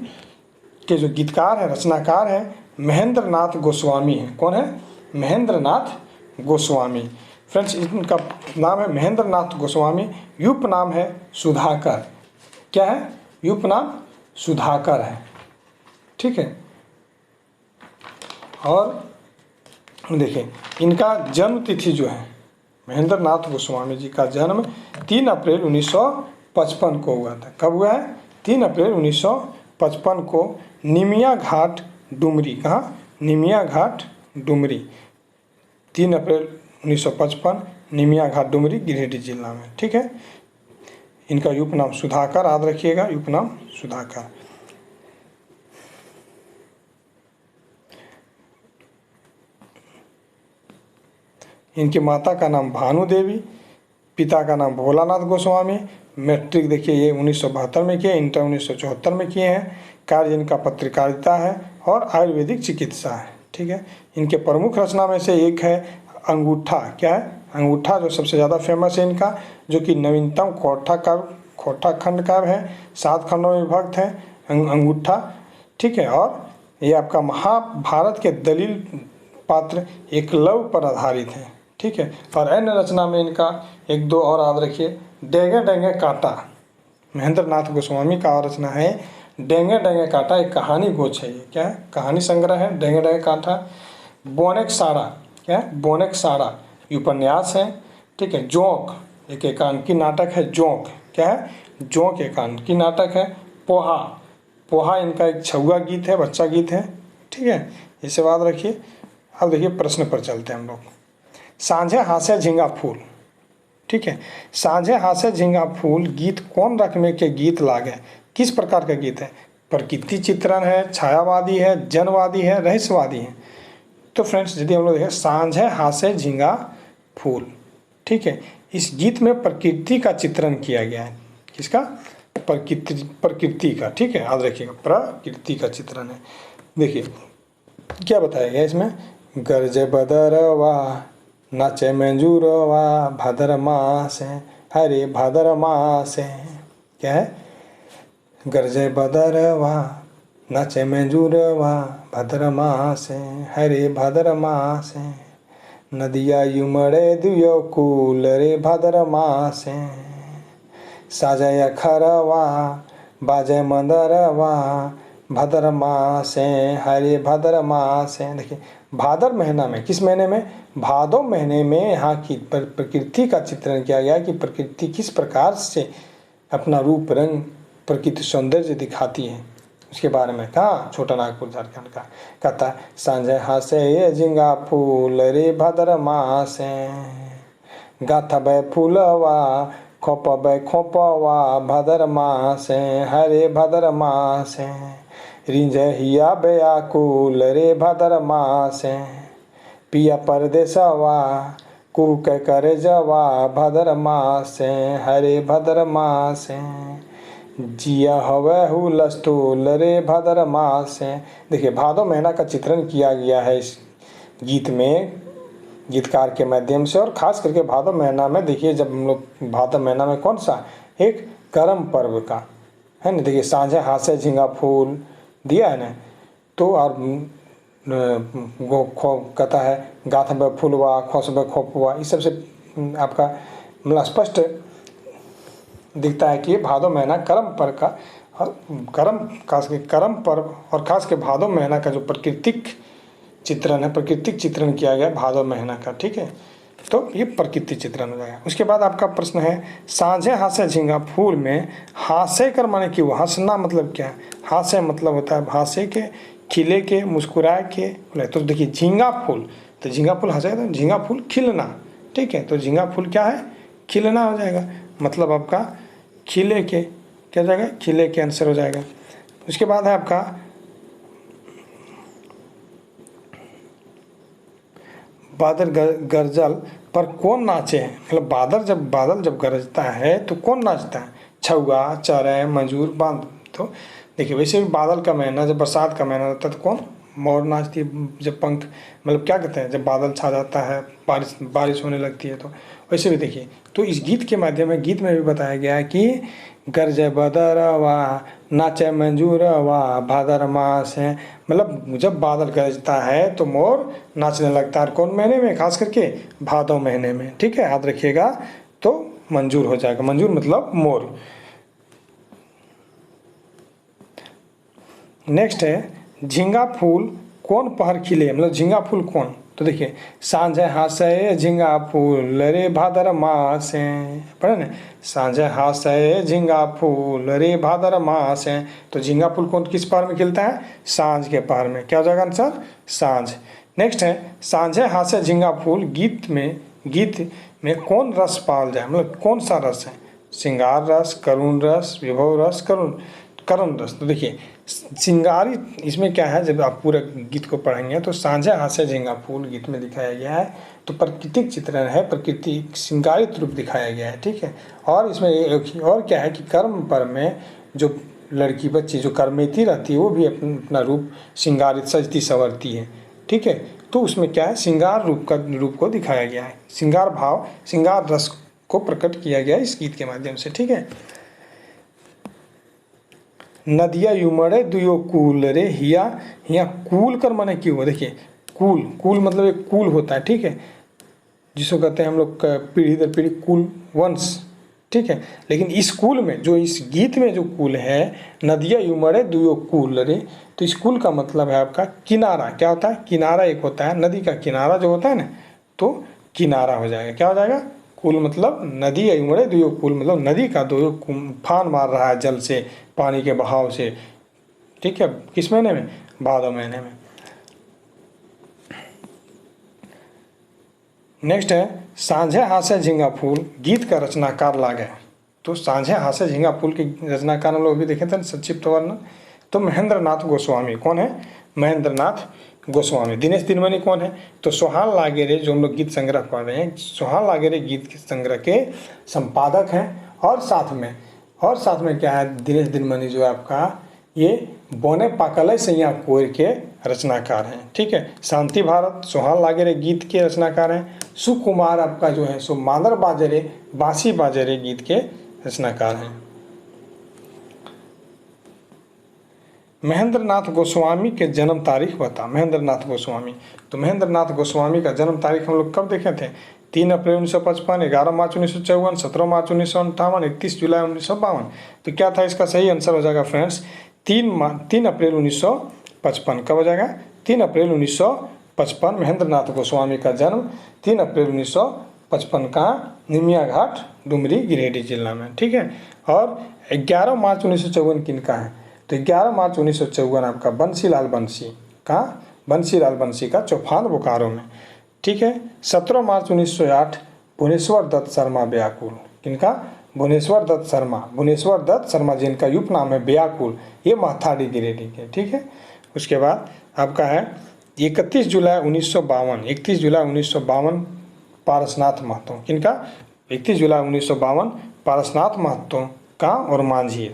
के जो गीतकार है, रचनाकार है, महेंद्र नाथ गोस्वामी है। कौन है, महेंद्र नाथ गोस्वामी। फ्रेंड्स इनका नाम है महेंद्र नाथ गोस्वामी, युप नाम है सुधाकर। क्या है, युप नाम सुधाकर है। ठीक है, और देखिए इनका जन्म तिथि जो है, महेंद्र नाथ गोस्वामी जी का जन्म 3 अप्रैल 1955 को हुआ था। कब हुआ है, 3 अप्रैल 1955 को निमिया घाट डुमरी। कहाँ, निमिया घाट डुमरी, 3 अप्रैल 1955 निमिया घाट डुमरी गिरिडीह जिला में। ठीक है, इनका उपनाम सुधाकर, याद रखिएगा उपनाम सुधाकर। इनकी माता का नाम भानु देवी, पिता का नाम भोलानाथ गोस्वामी। मैट्रिक देखिए ये 1972 में किए, इंटर 1974 में किए हैं। कार्य इनका पत्रकारिता है और आयुर्वेदिक चिकित्सा है। ठीक है, इनके प्रमुख रचना में से एक है अंगूठा। क्या है, अंगूठा, जो सबसे ज़्यादा फेमस है इनका, जो कि नवीनतम खोटा खंड काव्य है, 7 खंडों में विभक्त है अंगूठा। ठीक है, और ये आपका महाभारत के दलील पात्र एकलव्य पर आधारित है, ठीक है। और अन्य रचना में इनका एक दो और याद रखिए, डेंगे डेंगे कांटा, महेंद्र नाथ गोस्वामी का रचना है डेंगे डेंगे कांटा, एक कहानी गोच है, ये क्या है, कहानी संग्रह है डेंगे डेंगे कांटा। बोनेक साड़ा, क्या है, बोनेक साड़ा उपन्यास है, ठीक है। जोंक एक एकांकी नाटक है, जोंक क्या है, जोंक एकांकी नाटक है। पोहा, पोहा इनका एक छुआ गीत है, बच्चा गीत है, ठीक है, इसे याद रखिए। अब देखिए प्रश्न पर चलते हैं हम लोग। सांझे हासे झींगा फूल, ठीक है, सांझे हासे झींगा फूल गीत कौन रंग में के गीत लागे, किस प्रकार का गीत है, प्रकृति चित्रण है, छायावादी है, जनवादी है, रहस्यवादी है। तो फ्रेंड्स यदि हम लोग देखें सांझे हासे झींगा फूल, ठीक है, इस गीत में प्रकृति का चित्रण किया गया है, किसका, प्रकृति का, ठीक है, याद रखिएगा प्रकृति का चित्रण है। देखिए क्या बताया गया इसमें, गरजे बदरवा नाचे मंजूरवा भादर मास है, हरे भादर मास है, क्या है, गरजे बदरवा नाचे मंजूरवा भादर मास है, हरे भादर मास है, नदिया युमड़े दुयो कुल रे भादर मास है, साजय खरवा बाजे मंदरवा भादर मास है, हरे भादर मास है। देखिए भादर महीना में, किस महीने में, भादो महीने में यहाँ की प्रकृति का चित्रण किया गया कि प्रकृति किस प्रकार से अपना रूप रंग प्रकृति सौंदर्य दिखाती है, उसके बारे में कहा छोटा नागपुर झारखंड का। कहता है सांझे हासे ये झींगा फूल रे भादर मास है, गाथा बै फूलवा खोप बै खोपवा भादर मास है, हरे भादर मास है, रिंझ हिया बेयाकुल रे भादर मास है, पिया परदेसवा कुह के करे जवा भादर मास है, हरे भादर मास है, जिया हवे हुलस्तूल रे भादर मास है। देखिए भादो महीना का चित्रण किया गया है इस गीत में गीतकार के माध्यम से, और खास करके भादो महीना में देखिए, जब हम लोग भादो महीना में कौन सा, एक करम पर्व का है ना, देखिए सांझे हासे झींगा फूल दिया है ना, तो और कहता है गाथ में फूलवा खोस में खोपवा, इस सबसे आपका मतलब स्पष्ट दिखता है कि ये भादो महीना करम पर्व का, और करम पर्व और खास के भादो महीना का जो प्राकृतिक चित्रण है, प्राकृतिक चित्रण किया गया भादो महीना का, ठीक है, तो ये प्रकृति चित्रण हो जाएगा। उसके बाद आपका प्रश्न है सांझे हासे झींगा फूल में हासे कर माने क्यों, हंसना मतलब क्या है, हासे मतलब होता है हासे के, खिले के, मुस्कुराए के, तो देखिए झींगा फूल, तो झींगा फूल हंसेगा तो झींगा फूल खिलना, ठीक है, तो झींगा फूल क्या है, खिलना हो जाएगा, मतलब आपका खिले के क्या हो जाएगा, खिले के आंसर हो जाएगा। उसके बाद है आपका बादल गरजल पर कौन नाचे है, मतलब बादल जब गरजता है तो कौन नाचता है, छुआ चरे मंजूर बांध। तो देखिए वैसे भी बादल का महीना, जब बरसात का महीना होता है तो कौन, मोर नाचती है, जब पंख मतलब क्या कहते हैं, जब बादल छा जाता है, बारिश होने लगती है, तो वैसे भी देखिए, तो इस गीत के माध्यम में, गीत में भी बताया गया है कि गरजे बदरवा नाचे मंजूरवा भादर मास है, मतलब जब बादल गरजता है तो मोर नाचने लगता है, कौन महीने में, खास करके भादो महीने में, ठीक है, याद रखिएगा, तो मंजूर हो जाएगा, मंजूर मतलब मोर। नेक्स्ट है झींगा फूल कौन पहर खिले, मतलब झींगा फूल कौन, तो देखिए सांझे हासे झींगा फूल रे भादर मास है, पढ़े ना, सांझे हासे झींगा फूल रे भादर मास है, तो झींगा फूल कौन किस पहर में खिलता है, सांझ के पहर में, क्या हो जाएगा आंसर, सांझ। नेक्स्ट है सांझे हासे झींगा फूल गीत में कौन रस पाल जाए, मतलब कौन सा रस है, श्रृंगार रस, करुण रस, विभव रस, करुण रस। तो देखिए श्रृंगारी इसमें क्या है, जब आप पूरा गीत को पढ़ेंगे तो सांझे हासे झींगा फूल गीत में दिखाया गया है, तो प्राकृतिक चित्रण है, प्रकृति श्रृंगारित रूप दिखाया गया है, ठीक है। और इसमें एक और क्या है कि कर्म पर में जो लड़की बच्ची जो कर्मेती रहती है वो भी अपना रूप श्रृंगारित सजती संवरती है, ठीक है, तो उसमें क्या है, श्रृंगार रूप को दिखाया गया है, श्रृंगार भाव, श्रृंगार रस को प्रकट किया गया है इस गीत के माध्यम से, ठीक है। नदिया युमड़े दुयो कूल रे हिया, यहाँ कूल कर माने क्यों, देखिए कूल, कूल मतलब एक कूल होता है, ठीक है, जिसको कहते हैं हम लोग पीढ़ी दर पीढ़ी कुल वंश, ठीक है। लेकिन इस कुल में जो इस गीत में जो कुल है, नदिया युमड़े दुयो कुल रे, तो इस कुल का मतलब है आपका किनारा। क्या होता है, किनारा एक होता है, नदी का किनारा जो होता है ना, तो किनारा हो जाएगा। क्या हो जाएगा, कुल मतलब नदी युमड़े दुयो कुल मतलब नदी का दो फान मार रहा है जल से, पानी के बहाव से, ठीक है। किस महीने में, भादो महीने में। नेक्स्ट है सांझे हासे झींगा फूल, गीत का रचनाकार लागे। तो सांझे हासे झींगा फूल के रचनाकार हम लोग भी देखे थे संक्षिप्त वर्णन। तो महेंद्र नाथ गोस्वामी कौन है, महेंद्र नाथ गोस्वामी। दिनेश दिनमणि कौन है, तो सोहान लागेरे, जो हम लोग गीत संग्रह पढ़ रहे हैं, सोहान लागेरे गीत के संग्रह के संपादक हैं। और साथ में क्या है, दिनेश दिनमणि जो है आपका ये बोने पाकलय सैया कोर के रचनाकार हैं, ठीक है। शांति भारत सोहान लागेरे गीत के रचनाकार हैं। सुकुमार आपका जो है सो मादर बाजरे बांसी बाजरे गीत के रचनाकार हैं। महेंद्र नाथ गोस्वामी के जन्म तारीख बता, महेंद्र नाथ गोस्वामी। तो महेंद्र नाथ गोस्वामी का जन्म तारीख हम लोग कब देखे थे, 3 अप्रैल 1955, 11 मार्च 1954, 17 मार्च 1958, 31 जुलाई 1952। तो क्या था इसका सही आंसर हो जाएगा फ्रेंड्स 3 अप्रैल 1955। कब हो जाएगा, 3 अप्रैल 1955। महेंद्र नाथ गोस्वामी का जन्म 3 अप्रैल 1955 का निमिया घाट डुमरी गिरिडीह जिला में, ठीक है। और 11 मार्च 1954 किनका है, तो 11 मार्च 1954 आपका बंसीलाल बंसी का चौफान बोकारो में, ठीक है। 17 मार्च 1908 भुवनेश्वर दत्त शर्मा व्याकुल, किनका, भुवनेश्वर दत्त शर्मा जिनका युग नाम है व्याकुल, ये माथाडी गिरिडीह के, ठीक है। उसके बाद आपका है 31 जुलाई 1952 पारसनाथ महतो, किनका, 31 जुलाई 1952 पारसनाथ महतो का और मांझी,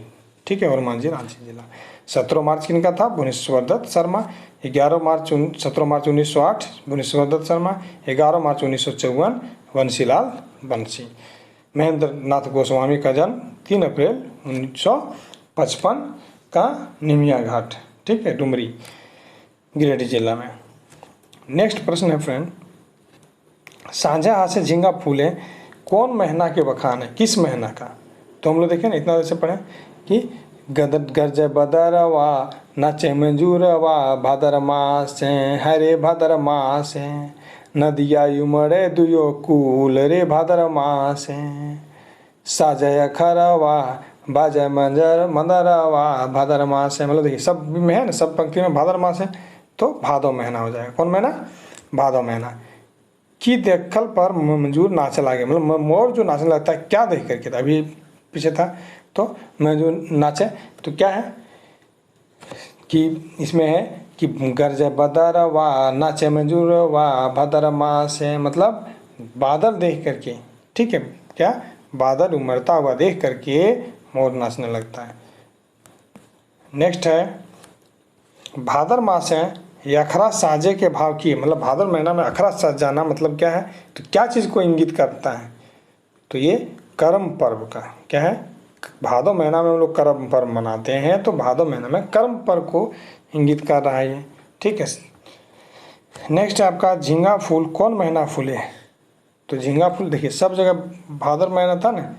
ठीक है, और मांझी रांची जिला। 17 मार्च किनका था, भुवनेश्वर दत्त शर्मा। 17 मार्च 1908 भुवनेश्वर दत्त शर्मा। 11 मार्च 1954 बंसीलाल बंसी। महेंद्र नाथ गोस्वामी का जन्म 3 अप्रैल 1955 का निमिया घाट, ठीक है, डुमरी गिरिडीह जिला में। नेक्स्ट प्रश्न है फ्रेंड, सांझे हासे झींगा फूले कौन महीना के बखान है, किस महीना का। तो हम लोग देखें ना, इतना जैसे पढ़ें कि गरज बदरवा नाचे मंजूरवा भादर मास हरे भादर मास नदिया युमड़े दुयो कूल रे भादर मास साजय खरवा बाजय मंजर मंदरवा भादर मास है। मतलब देखिए सब में है ना, सब पंक्ति में भादर मास है, तो भादो महीना हो जाएगा। कौन महीना, भादो महीना। की देखल पर मंजूर नाचे लागे, मतलब मोर जो नाचने लगता है क्या देख करके था, अभी पीछे था, तो मंजूर नाचे, तो क्या है कि इसमें है कि गरज बदर वा नाचे मंजूर वा भादर मास है, मतलब बादल देख करके, ठीक है, क्या बादल उमड़ता हुआ देख करके मोर नाचने लगता है। नेक्स्ट है भादर मास है ये अखरा साजे के भाव की, मतलब भादर महीना में अखरा साज जाना मतलब क्या है, तो क्या चीज़ को इंगित करता है, तो ये कर्म पर्व का, क्या है, भादो महीना में हम लोग कर्म पर्व मनाते हैं, तो भादो महीना में कर्म पर्व को इंगित कर रहा है ये, ठीक है। नेक्स्ट है आपका झींगा फूल कौन महीना फूले, तो झींगा फूल देखिए सब जगह भादर महीना था ना,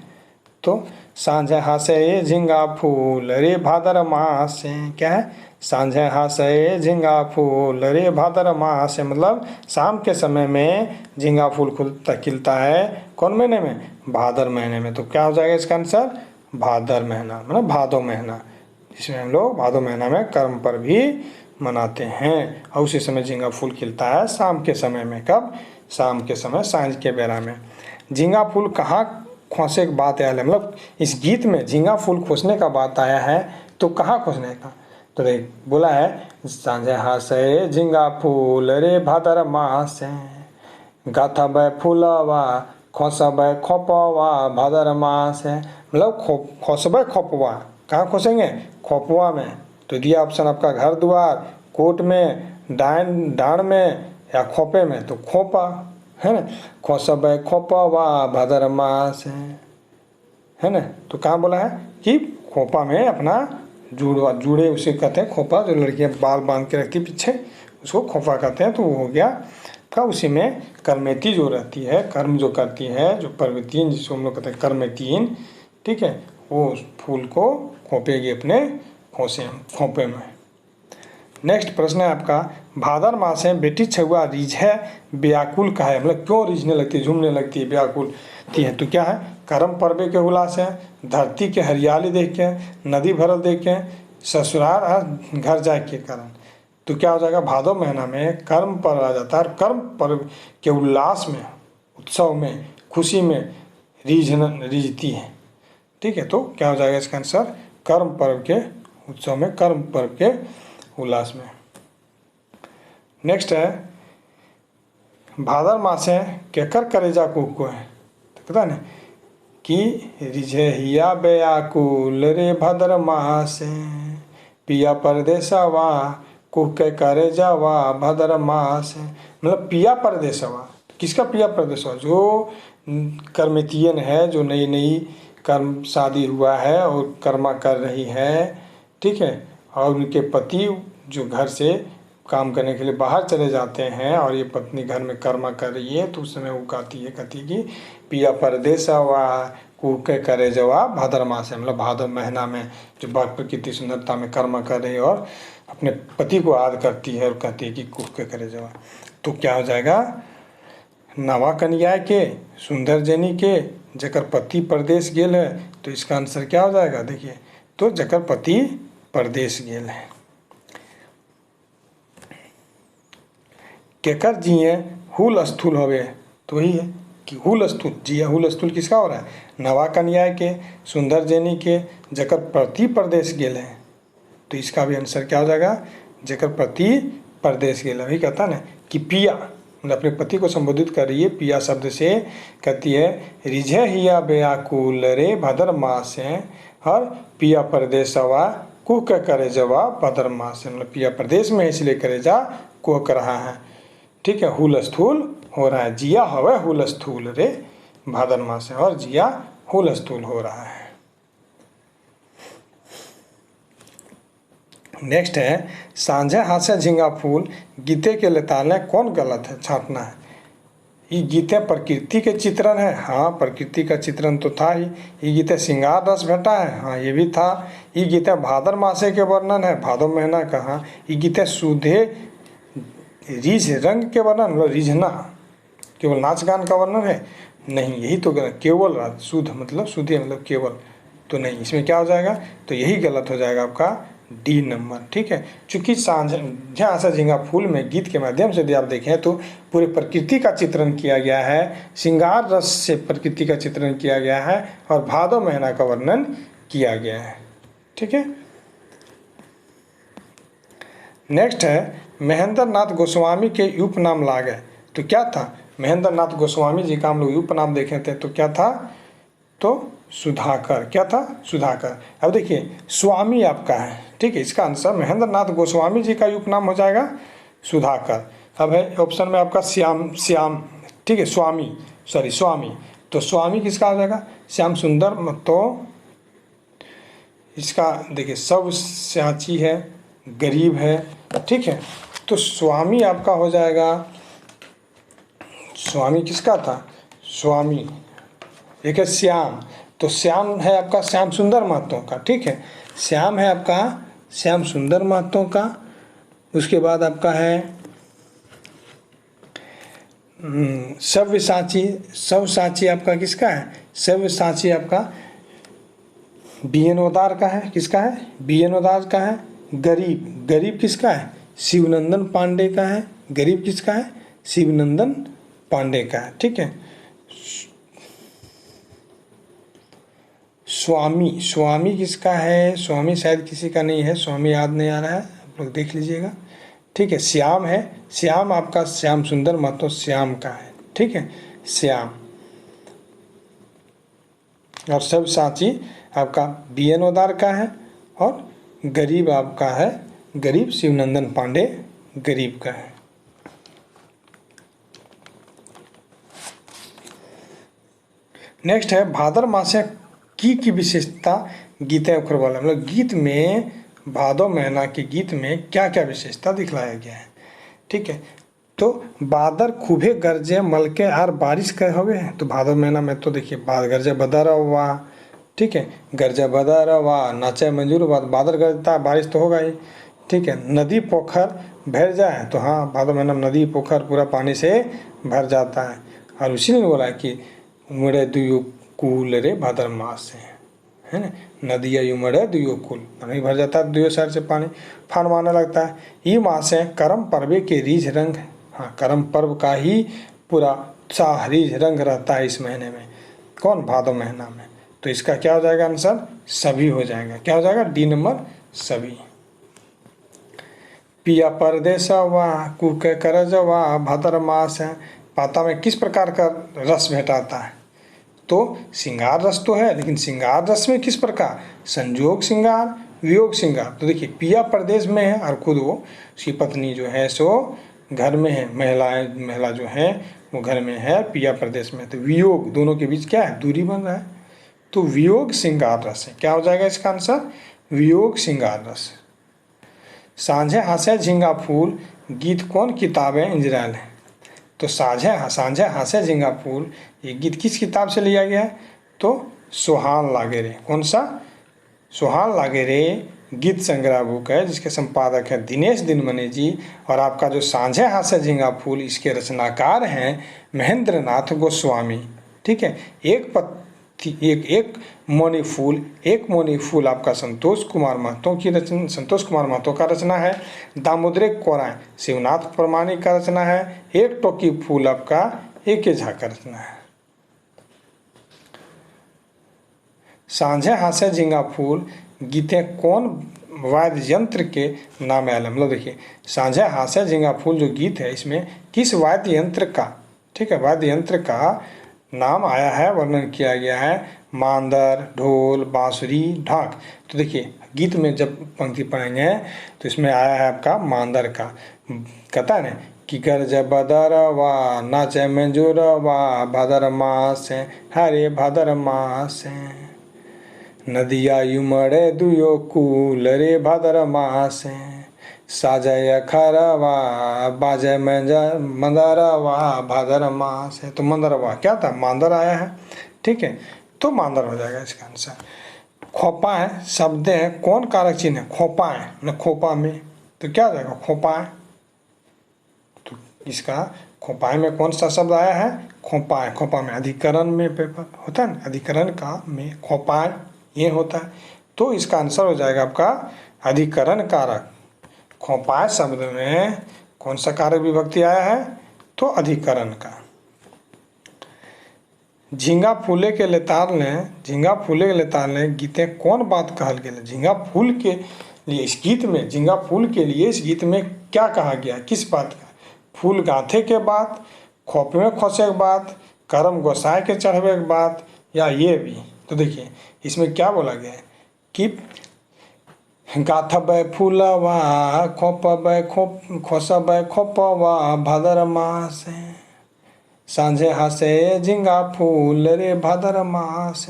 तो सांझे हासे ये झींगा फूल रे भादर मास है, क्या है, सांझे हासे झींगा फूल रे भादर मास है, मतलब शाम के समय में झींगा फूल खिलता है, कौन महीने में, भादर महीने में। तो क्या हो जाएगा इसका आंसर, भादर महीना, मतलब भादो महीना, जिसमें हम लोग भादो महीना में कर्म पर भी मनाते हैं, और उसी समय झींगा फूल खिलता है शाम के समय में। कब, शाम के समय, सांझ के बेला में। झींगा फूल कहाँ खोसे की बात आया है, मतलब इस गीत में झींगा फूल खोसने का बात आया है, तो कहाँ खोसने का, तो देख बोला है सांझे हासे झींगा फूल रे भादर मास गाथब फूलवा खोसब खोपवा भादर मास है, मतलब खोसब खोपवा, कहाँ खोसेंगे, खोपवा में। तो दिया ऑप्शन आपका घर द्वार, कोट में, डांड में या खोपे में, तो खोपा है ना, खोसब खोपवा भादर मास है ना। तो कहाँ बोला है कि खोपा में अपना जुड़े उसे कहते हैं खोपा, जो लड़कियां बाल बांध के रखती पीछे उसको खोपा कहते हैं। तो वो हो गया का उसी में कर्मेती जो रहती है, कर्म जो करती है, जो पर्वतीन जिसको हम लोग कहते हैं कर्मेतीन, ठीक है, वो उस फूल को खोपेगी अपने खोपे में। नेक्स्ट प्रश्न है आपका, भादर मास में बेटी छुआ रीझे व्याकुल का है, मतलब क्यों रीझने लगती है, झूमने लगती है, व्याकुल है? तो क्या है, कर्म पर्वे के उल्लास है, धरती के हरियाली देख के, नदी भरल देख के, ससुराल घर जाए के कारण। तो क्या हो जाएगा, भादो महीना में कर्म पर्व आ जाता है और कर्म पर्व के उल्लास में, उत्सव में, खुशी में रीझती है। ठीक है, तो क्या हो जाएगा इसका आंसर, कर्म पर्व के उत्सव में, कर्म पर्व के उल्लास में। नेक्स्ट है, भादर मासे केकर करेजा कुको है, तो पता ना कि रिझहिया व्याकुल रे भद्र मासे पिया परदेसवा कुह के करेजावा भद्र मास, मतलब पिया परदेसवा, किसका पिया परदेसवा, जो कर्मेतियन है, जो नई नई कर्म शादी हुआ है और कर्मा कर रही है, ठीक है, और उनके पति जो घर से काम करने के लिए बाहर चले जाते हैं और ये पत्नी घर में कर्मा कर रही है, तो उस समय वो कहती है कि पिया परदेसवा कुह के करेजवा भादर मास है, मतलब भादर महीना में जो प्रकृति सुंदरता में कर्मा कर रही है और अपने पति को याद करती है और कहती है कि कुह के करेजवा। तो क्या हो जाएगा, नवा कन्या के सुंदर जनी के जकर पति परदेश गेल है, तो इसका आंसर क्या हो जाएगा, देखिए, तो जकर पति परदेश गेल है। केकर जिए हुल स्थूल होवे, तो वही है कि हुल स्थूल जिया, हुल स्थूल किसका हो रहा है, नवा कन्या के सुंदर जनी के जकर पति परदेश गेल है। तो इसका भी आंसर क्या हो जाएगा, जकर पति परदेश गेल है। वही कहता ना कि पिया, मतलब अपने पति को संबोधित कर रही है पिया शब्द से, कहती है रिझे हिया व्याकुल रे भद्र मास है, और पिया परदेसवा कुह के करे जवा भद्र मास है, मतलब पिया प्रदेश में इसलिए करे जा कुह कर रहा है। ठीक है, हुल स्थूल हो रहा है, जिया हवे हुल स्थूल रे भादर मास है, और जिया हुल स्थूल हो रहा है। नेक्स्ट है, सांझे हासे झिंगा फूल गीते के लेताले कौन गलत है, छांटना है। ये गीते प्रकृति के चित्रण है, हाँ प्रकृति का चित्रण तो था ही। ये गीते श्रृंगार रस भेटा है, हाँ ये भी था। ये गीते भादर मासे के वर्णन है, भादो महीना का, हाँ। ये गीते सुधे रीझ रंग के वर्णन, मतलब रीझना, केवल नाच गान का वर्णन है नहीं, यही तो गलत, केवल शुद्ध मतलब शुद्धि मतलब केवल, तो नहीं, इसमें क्या हो जाएगा, तो यही गलत हो जाएगा आपका डी नंबर। ठीक है, चूंकि सांझे हासे झिंगा फूल में गीत के माध्यम से यदि आप देखें तो पूरे प्रकृति का चित्रण किया गया है, श्रृंगार रस से प्रकृति का चित्रण किया गया है और भादो महीना का वर्णन किया गया है। ठीक है, नेक्स्ट है, महेंद्र नाथ गोस्वामी के उपनाम लागे, तो क्या था, महेंद्र नाथ गोस्वामी जी का हम लोग उपनाम देखे थे, तो क्या था, तो सुधाकर, क्या था, सुधाकर। अब देखिए स्वामी आपका है, ठीक है, इसका आंसर महेंद्र नाथ गोस्वामी जी का उपनाम हो जाएगा सुधाकर। अब है ऑप्शन में आपका श्याम, ठीक है, स्वामी, तो स्वामी किसका हो जाएगा, श्याम सुंदर, तो इसका देखिए सब स्याची है, गरीब है, ठीक है, तो स्वामी आपका हो जाएगा, स्वामी किसका था, स्वामी एक है श्याम, तो श्याम है आपका श्याम सुंदर महतो का, ठीक है, श्याम है आपका श्याम सुंदर महतो का। उसके बाद आपका है सव्यसाची आपका किसका है, सव्यसाची आपका बीएनओदार का है, किसका है, बीएनओदार का है। गरीब किसका है, शिवनंदन पांडे का है, गरीब किसका है, शिवनंदन पांडे का है। ठीक है, स्वामी किसका है, स्वामी शायद किसी का नहीं है, स्वामी याद नहीं आ रहा है, आप लोग देख लीजिएगा। ठीक है, श्याम है, श्याम आपका श्याम सुंदर महतो श्याम का है, ठीक है, श्याम। और सब साची आपका बीएनओदार का है, और गरीब आपका है, गरीब शिवनंदन पांडे गरीब का है। नेक्स्ट है, भादर मासे की विशेषता गीते उखर वाला, मतलब गीत में भादो महीना के गीत में क्या क्या विशेषता दिखलाया गया है। ठीक है, तो बादर खूबे गरजे मलके आर बारिश का हवे, तो भादो महीना में तो देखिए गरजे बदर हुआ। ठीक है, गरजे बदर हुआ, नाचे मंजूर बात, बादल गरजता बारिश तो होगा ही। ठीक है, नदी पोखर भर जाए, तो हाँ भादो महीना में नदी पोखर पूरा पानी से भर जाता है। और उसी ने बोला कि उमड़े दुयो कुल रे भादर मास है ना, नदिया उमड़े दुयो कुल, पानी भर जाता है दुयो साइड से पानी फान मारने लगता है। ये मास है करम पर्वे के रीझ रंग, हाँ करम पर्व का ही पूरा उत्साह रीझ रंग रहता है इस महीने में, कौन भादो महीना में। तो इसका क्या हो जाएगा आंसर, सभी हो जाएगा। क्या हो जाएगा, डी नंबर सभी। पिया परदेसवा कुके करजवा भादर मास है, पाता में किस प्रकार का रस भेटाता है, तो श्रृंगार रस तो है, लेकिन श्रृंगार रस में किस प्रकार, संयोग श्रृंगार वियोग श्रृंगार। तो देखिए पिया प्रदेश में है और खुद वो उसकी पत्नी जो है सो घर में है, महिला जो है वो घर में है पिया प्रदेश में। तो वियोग दोनों के बीच क्या है, दूरी बन रहा है, तो वियोग श्रृंगार रस है। क्या हो जाएगा इसका आंसर, वियोग श्रृंगार रस। सांझे हासे झिंगा फूल गीत कौन किताबें इंजराल है, तो सांझे हासे झिंगा फूल ये गीत किस किताब से लिया गया है, तो सोहान लागे रे, कौन सा, सोहान लागे रे गीत संग्रह बुक है, जिसके संपादक है दिनेश दिनमनी जी। और आपका जो सांझे हासे झिंगा फूल इसके रचनाकार हैं महेंद्र नाथ गोस्वामी। ठीक है, एक मोनी फूल आपका संतोष कुमार महतो का रचना है। दामोदर कोराय शिवनाथ प्रमाणिक का रचना है। एक टोकी फूल आपका एक झा का रचना है। सांझे हासे झिंगा फूल गीते कौन वाद्य यंत्र के नाम आयल, मतलब देखिए सांझे हासे झिंगा फूल जो गीत है इसमें किस वाद्य यंत्र का, ठीक है, वाद्य यंत्र का नाम आया है, वर्णन किया गया है, मांदर, ढोल, बांसुरी, ढाक। तो देखिए गीत में जब पंक्ति पढ़ेंगे तो इसमें आया है आपका मांदर का, कहता है ना कि गरज बदरवा नाचे मंजूरवा भादर मास हरे भादर मास नदिया उमड़े दुयो कुल रे भादर मास साजय खरवा बाजय मंदरवा भादर मास है। तो मंदरवा क्या था, मांदर आया है। ठीक है, तो मांदर हो जाएगा इसका आंसर। खोपा है शब्द है कौन कारक चिन्ह है, खोपा है न खोपा में, तो क्या हो जाएगा खोपा है। तो इसका खोपाए में कौन सा शब्द आया है, खोपाए। खोपा में अधिकरण में पेपर होता है ना, अधिकरण का में खोपाए ये होता है, तो इसका आंसर हो जाएगा आपका अधिकरण कारक। खोपाए शब्द में कौन सा कारक विभक्ति आया है, तो अधिकरण का। झिंगा फूले के लेतार ने गीते कौन बात कहल गेल, झिंगा फूल के लिए इस गीत में, झिंगा फूल के लिए इस गीत में क्या कहा गया, किस बात का, फूल गांथे के बात, खोपे में खोसे के बात, करम गोसाई के चढ़वे के बात, या ये भी। तो देखिए इसमें क्या बोला गया है कि गाथबै फूलवा खोपबै खोसबै खोपवा भादर मास सांझे हासे झिंगा फूल रे भादर मास।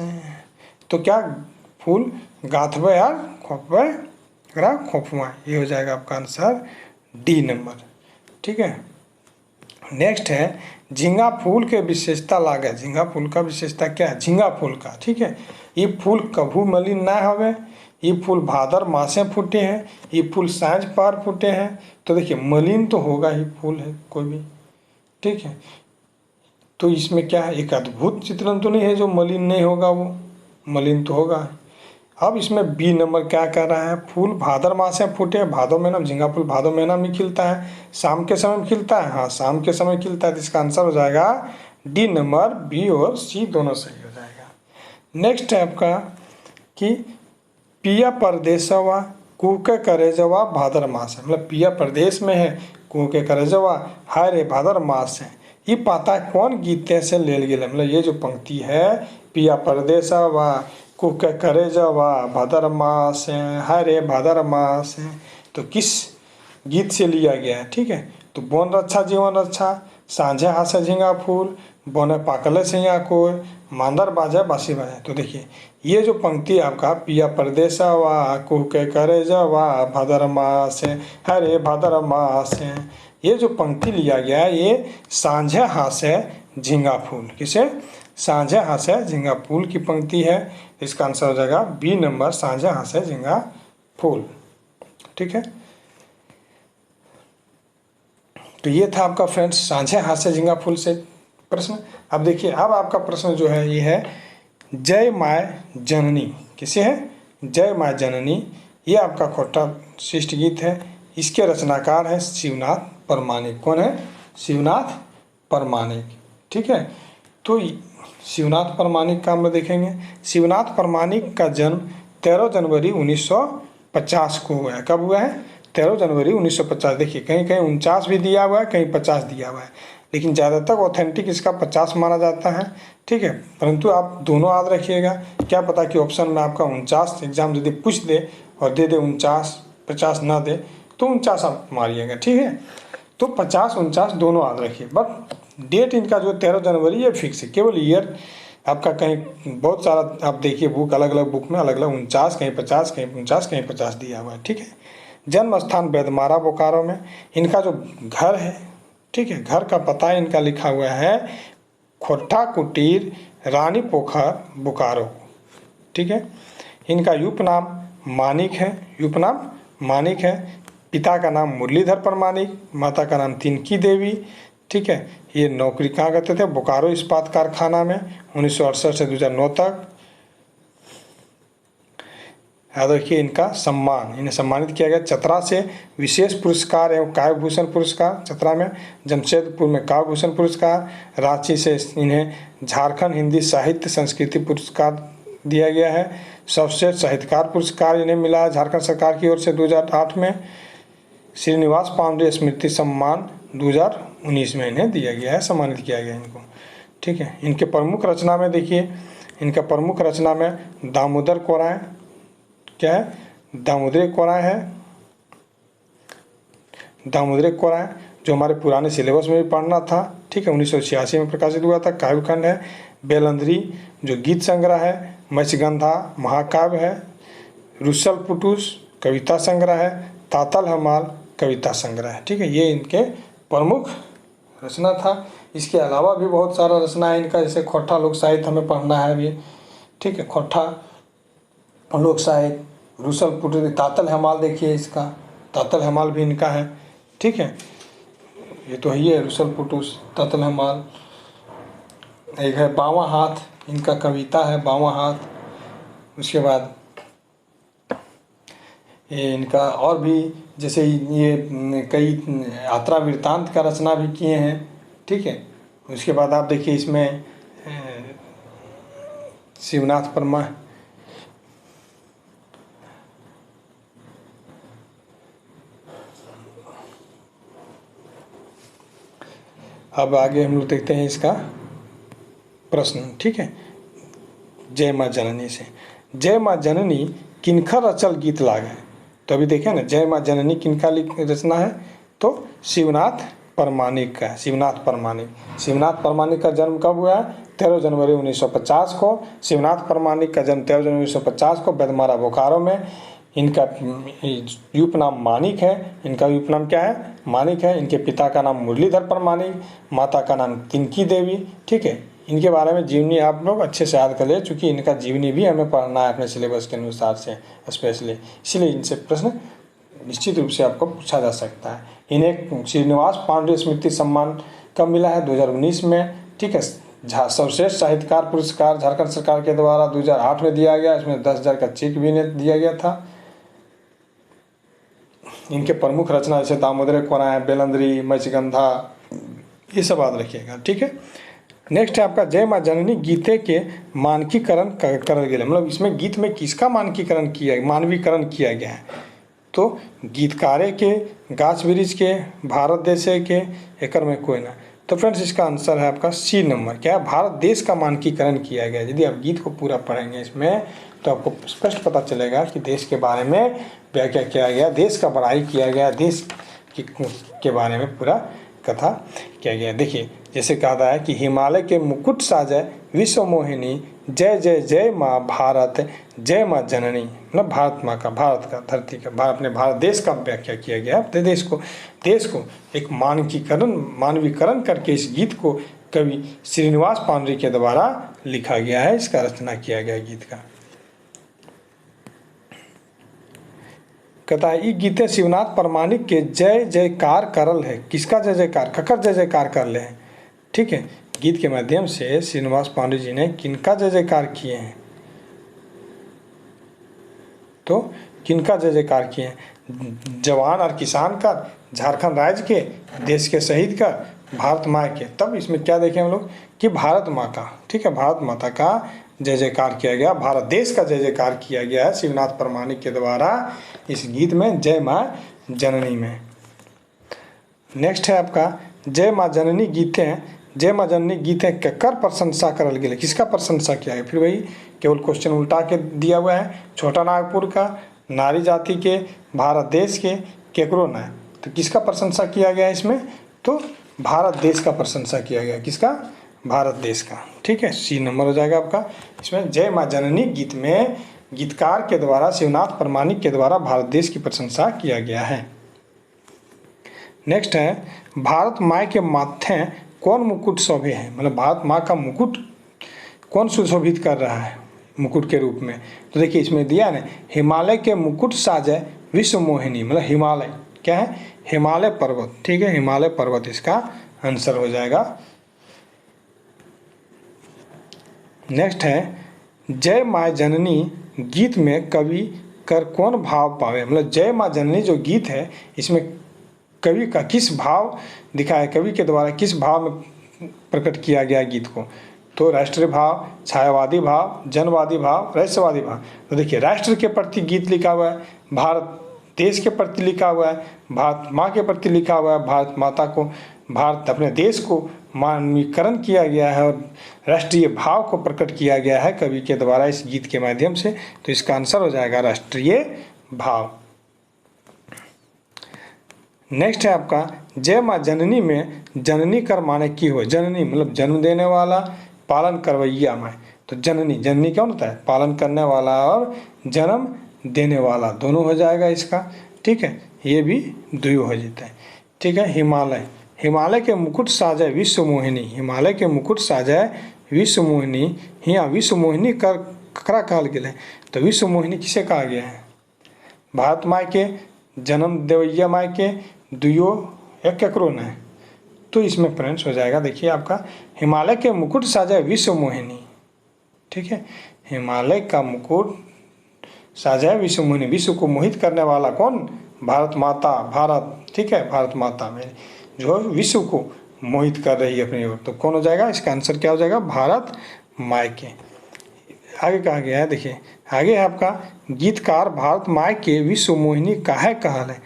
तो क्या फूल गाथबै यार खोपबै खोपवा, ये हो जाएगा आपका आंसर डी नंबर। ठीक है, नेक्स्ट है झिंगा फूल के विशेषता लागे। झिंगा फूल का विशेषता क्या है, झिंगा फूल का, ठीक है, ये फूल कभू मलिन ना हवे, ये फूल भादर मासे फूटे हैं, ये फूल सांझ पार फूटे हैं। तो देखिए मलिन तो होगा ही फूल है कोई भी, ठीक है, तो इसमें क्या है, एक अद्भुत चित्रण तो नहीं है जो मलिन नहीं होगा, वो मलिन तो होगा। अब इसमें बी नंबर क्या कह रहा है, फूल भादर मास में फूटे, भादो महीना में, झिंगा फूल भादो महीना में खिलता है, शाम के समय में खिलता है, हाँ शाम के समय खिलता है, तो इसका आंसर हो जाएगा डी नंबर, बी और सी दोनों सही हो जाएगा। नेक्स्ट है आपका कि पिया परदेसवा कुके करेजवा भादर मास है, मतलब पिया प्रदेश में है कुके करेजवा हाय रे भादर मास है, ये पाता कौन गीते से लेल गेल, मतलब ये जो पंक्ति है पिया परदेसवा कुके करेजवा भादर मास हाय रे भादर मास, तो किस गीत से लिया गया है, ठीक है, तो वन रक्षा जीवन रक्षा, सांझे हासे झिंगा फूल, बोने पाकले से यहाँ को मांदर बाजा बासी बाजा। तो देखिए ये जो पंक्ति आपका पिया परदेसवा कुह के करे जवा भादरमा से हरे भादरमा से, ये जो पंक्ति लिया गया है ये सांझे हासे झींगा फूल, किसे? सांझे हासे झींगा फूल की पंक्ति है। इसका आंसर हो जाएगा बी नंबर, सांझे हासे झींगा फूल। ठीक है, तो ये था आपका फ्रेंड्स सांझे हास्य झींगा फूल से प्रश्न। अब देखिए अब आपका प्रश्न जो है ये है जय माय जननी, किसे है? जय माय जननी। ये आपका खोटा शिष्ट गीत है। इसके रचनाकार हैं शिवनाथ परमाणिक। कौन है? शिवनाथ परमाणिक। ठीक है, तो शिवनाथ परमाणिक का हम देखेंगे। शिवनाथ परमाणिक का जन्म 13 जनवरी 1950 को हुआ है। कब हुआ है? 13 जनवरी 1950। देखिए कहीं कहीं 49 भी दिया हुआ है, कहीं 50 दिया हुआ है, लेकिन ज़्यादातर ऑथेंटिक इसका 50 माना जाता है। ठीक है, परंतु आप दोनों याद रखिएगा, क्या पता कि ऑप्शन में आपका 49 एग्जाम यदि पूछ दे और दे दे 49, 50 ना दे तो 49 आप मारिएगा। ठीक है, तो 50 49 दोनों याद रखिए, बट डेट इनका जो 13 जनवरी ये फिक्स है। केवल ईयर आपका कहीं बहुत सारा आप देखिए बुक, अलग अलग बुक में अलग अलग 49, कहीं 50, कहीं 49, कहीं 50 दिया हुआ है। ठीक है, जन्म स्थान बैदमारा बोकारो में। इनका जो घर है, ठीक है, घर का पता इनका लिखा हुआ है खोट्टा कुटीर रानी पोखर बोकारो। ठीक है, इनका उपनाम मानिक है, उपनाम मानिक है। पिता का नाम मुरलीधर परमाणिक, माता का नाम तिनकी देवी। ठीक है, ये नौकरी कहाँ करते थे? बोकारो इस्पात कारखाना में 1968 से 2009 तक। याद रखिए इनका सम्मान, इन्हें सम्मानित किया गया चतरा से विशेष पुरस्कार एवं काव्य भूषण पुरस्कार चतरा में, जमशेदपुर में काव्य भूषण पुरस्कार, रांची से इन्हें झारखंड हिंदी साहित्य संस्कृति पुरस्कार दिया गया है। सर्वश्रेष्ठ साहित्यकार पुरस्कार इन्हें मिला झारखंड सरकार की ओर से 2008 में। श्रीनिवास पांडे स्मृति सम्मान 2019 में इन्हें दिया गया है, सम्मानित किया गया इनको। ठीक है, इनके प्रमुख रचना में देखिए, इनका प्रमुख रचना में दामोदर कोराएँ, क्या है? दामोदर कोराएँ है, दामोदर कोराएँ जो हमारे पुराने सिलेबस में भी पढ़ना था। ठीक है, 1986 में प्रकाशित हुआ था। काव्यखंड है बेलंदरी जो गीत संग्रह है, मत्स्यगंधा महाकाव्य है, रुसल पुटुस कविता संग्रह है, तातल हमाल कविता संग्रह है। ठीक है, ये इनके प्रमुख रचना था। इसके अलावा भी बहुत सारा रचना है इनका, जैसे खोट्टा लोक साहित्य हमें पढ़ना है अभी। ठीक है, खोट्टा लोक साहित्य, रुसल पुटुस, तातल हमाल देखिए इसका, तातल हमाल भी इनका है। ठीक है, ये तो है रुसल पुटुस, तातल हमाल। एक है बावां हाथ, इनका कविता है बावां हाथ। उसके बाद ये इनका और भी जैसे ये कई यात्रा वृत्तांत का रचना भी किए हैं। ठीक है, उसके बाद आप देखिए इसमें शिवनाथ परमा, अब आगे हम लोग देखते हैं इसका प्रश्न। ठीक है, जय माँ जननी से, जय माँ जननी किनकर रचल गीत लाग है? तो अभी देखें ना, जय माँ जननी किनका रचना है? तो शिवनाथ परमाणिक का है, शिवनाथ परमाणिक। शिवनाथ परमाणिक का जन्म कब हुआ है? 13 जनवरी 1950 को। शिवनाथ परमाणिक का जन्म 13 जनवरी 1950 को बैदमारा बोकारो में। इनका उपनाम मानिक है। इनका उपनाम क्या है? मानिक है। इनके पिता का नाम मुरलीधर परमाणिक, माता का नाम तिनकी देवी। ठीक है, इनके बारे में जीवनी आप लोग अच्छे से याद कर ले, चूँकि इनका जीवनी भी हमें पढ़ना है अपने सिलेबस के अनुसार से स्पेशली, इसलिए इनसे प्रश्न निश्चित रूप से आपको पूछा जा सकता है। इन्हें श्रीनिवास पांडे स्मृति सम्मान कब मिला है? 2019 में। ठीक है, सर्वश्रेष्ठ साहित्यकार पुरस्कार झारखंड सरकार के द्वारा 2008 में दिया गया। इसमें 10,000 का चेक भी इन्हें दिया गया था। इनके प्रमुख रचना जैसे दामोदर कोराएँ, बेलंदरी, मत्स्यगंधा, ये सब याद रखिएगा। ठीक है, नेक्स्ट है आपका जय माँ जननी गीते के मानकीकरण करल गया। मतलब इसमें गीत में किसका मानकीकरण किया, मानवीकरण किया गया है? तो गीतकारे के, गाछ वृक्ष के, भारत देश के, एकर में कोई ना। तो फ्रेंड्स इसका आंसर है आपका सी नंबर, क्या है? भारत देश का मानकीकरण किया गया। यदि आप गीत को पूरा पढ़ेंगे इसमें तो आपको स्पष्ट पता चलेगा कि देश के बारे में व्याख्या किया गया, देश का बड़ाई किया गया, देश के बारे में पूरा कथा किया गया। देखिए जैसे कहा है कि हिमालय के मुकुट साजय विश्व मोहिनी, जय जय जय माँ भारत, जय माँ जननी। मतलब भारत माँ का, भारत का, धरती का, अपने भारत देश का व्याख्या किया गया है। अपने देश को एक मानवीकरण करके इस गीत को कवि श्रीनिवास पांडे के द्वारा लिखा गया है, इसका रचना किया गया गीत का। कहता है ये गीते शिवनाथ परमाणिक के जय जयकार करल है। किसका जय जयकार? ककर जय जयकार कर ले हैं। ठीक है, गीत के माध्यम से श्रीनिवास पांडे जी ने किनका जय जयकार किए हैं? तो किनका जय जयकार किए हैं? जवान और किसान का, झारखंड राज्य के, देश के शहीद का, भारत माँ के। तब इसमें क्या देखें हम लोग कि भारत माँ का, ठीक है, भारत माता का जय जयकार किया गया, भारत देश का जय जयकार किया गया है शिवनाथ परमाणिक के द्वारा इस गीत में, जय माँ जननी में। नेक्स्ट है आपका जय माँ जननी गीतें। जय माँ जननी गीतें केकर प्रशंसा करल गेले? किसका प्रशंसा किया है? फिर वही केवल क्वेश्चन उल्टा के दिया हुआ है। छोटा नागपुर का, नारी जाति के, भारत देश के, केकरो न। तो किसका प्रशंसा किया गया है इसमें? तो भारत देश का प्रशंसा किया गया। किसका? भारत देश का। ठीक है, सी नंबर हो जाएगा आपका इसमें। जय माँ जननी गीत में गीतकार के द्वारा, शिवनाथ परमाणिक के द्वारा भारत देश की प्रशंसा किया गया है। नेक्स्ट है भारत माँ के माथे कौन मुकुट शोभे है? मतलब भारत माँ का मुकुट कौन सुशोभित कर रहा है मुकुट के रूप में? तो देखिए इसमें दिया ना, हिमालय के मुकुट साजे विश्व मोहिनी। मतलब हिमालय क्या है? हिमालय पर्वत। ठीक है, हिमालय पर्वत इसका आंसर हो जाएगा। नेक्स्ट है जय माँ जननी गीत में कवि कर कौन भाव पावे? मतलब जय माँ जननी जो गीत है इसमें कवि का किस भाव दिखाया, कवि के द्वारा किस भाव में प्रकट किया गया गीत को? तो राष्ट्रीय भाव, छायावादी भाव, जनवादी भाव, रहस्यवादी भाव। तो देखिए राष्ट्र के प्रति गीत लिखा हुआ है, भारत देश के प्रति लिखा हुआ है, भारत माँ के प्रति लिखा हुआ है, भारत माता को, भारत अपने देश को मानवीकरण किया गया है और राष्ट्रीय भाव को प्रकट किया गया है कवि के द्वारा इस गीत के माध्यम से। तो इसका आंसर हो जाएगा राष्ट्रीय भाव। नेक्स्ट है आपका जय माँ जननी में जननी कर माने की हो? जननी मतलब जन्म देने वाला, पालन करवैया माँ। तो जननी, जननी क्या होता है? पालन करने वाला और जन्म देने वाला, दोनों हो जाएगा इसका। ठीक है, ये भी द्वियो हो जाता है। ठीक है, हिमालय, हिमालय के मुकुट साजय विश्व मोहिनी। हिमालय के मुकुट साजय विश्व मोहिनी। यहाँ विश्व मोहिनी कर ककरा कहल गेल है? तो विश्व मोहिनी किसे कहा गया है? भारत माँ के, जन्म देवैया माँ के, दुयो एक केकरो न है। तो इसमें फ्रेंड्स हो जाएगा, देखिए आपका हिमालय के मुकुट साजय विश्व मोहिनी। ठीक है, हिमालय का मुकुट साजय विश्व मोहिनी। विश्व को मोहित करने वाला कौन? भारत माता, भारत। ठीक है, भारत माता में जो विश्व को मोहित कर रही है अपनी ओर। तो कौन हो जाएगा? इसका आंसर क्या हो जाएगा? भारत माँ के। आगे कहा गया है, देखिए आगे है आपका गीतकार भारत माँ के विश्व मोहिनी काहे कहल है?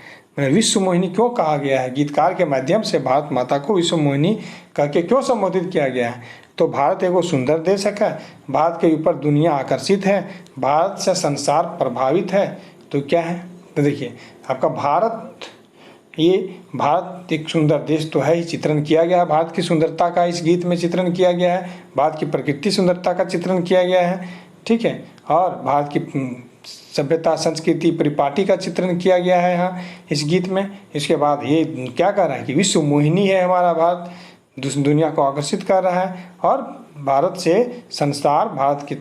विश्व मोहिनी क्यों कहा गया है? गीतकार के माध्यम से भारत माता को विश्व मोहिनी कह के क्यों संबोधित किया गया है? तो भारत एगो सुंदर देश है, भारत के ऊपर दुनिया आकर्षित है, भारत से संसार प्रभावित है। तो क्या है? तो देखिए आपका भारत, ये भारत एक सुंदर देश तो है ही, चित्रण किया गया है भारत की सुंदरता का इस गीत में चित्रण किया गया है, भारत की प्रकृति सुंदरता का चित्रण किया गया है। ठीक है, और भारत की सभ्यता, संस्कृति, परिपाटी का चित्रण किया गया है यहाँ इस गीत में। इसके बाद ये क्या कर रहा है कि विश्व मोहिनी है हमारा भारत, दुनिया को आकर्षित कर रहा है और भारत से संसार, भारत की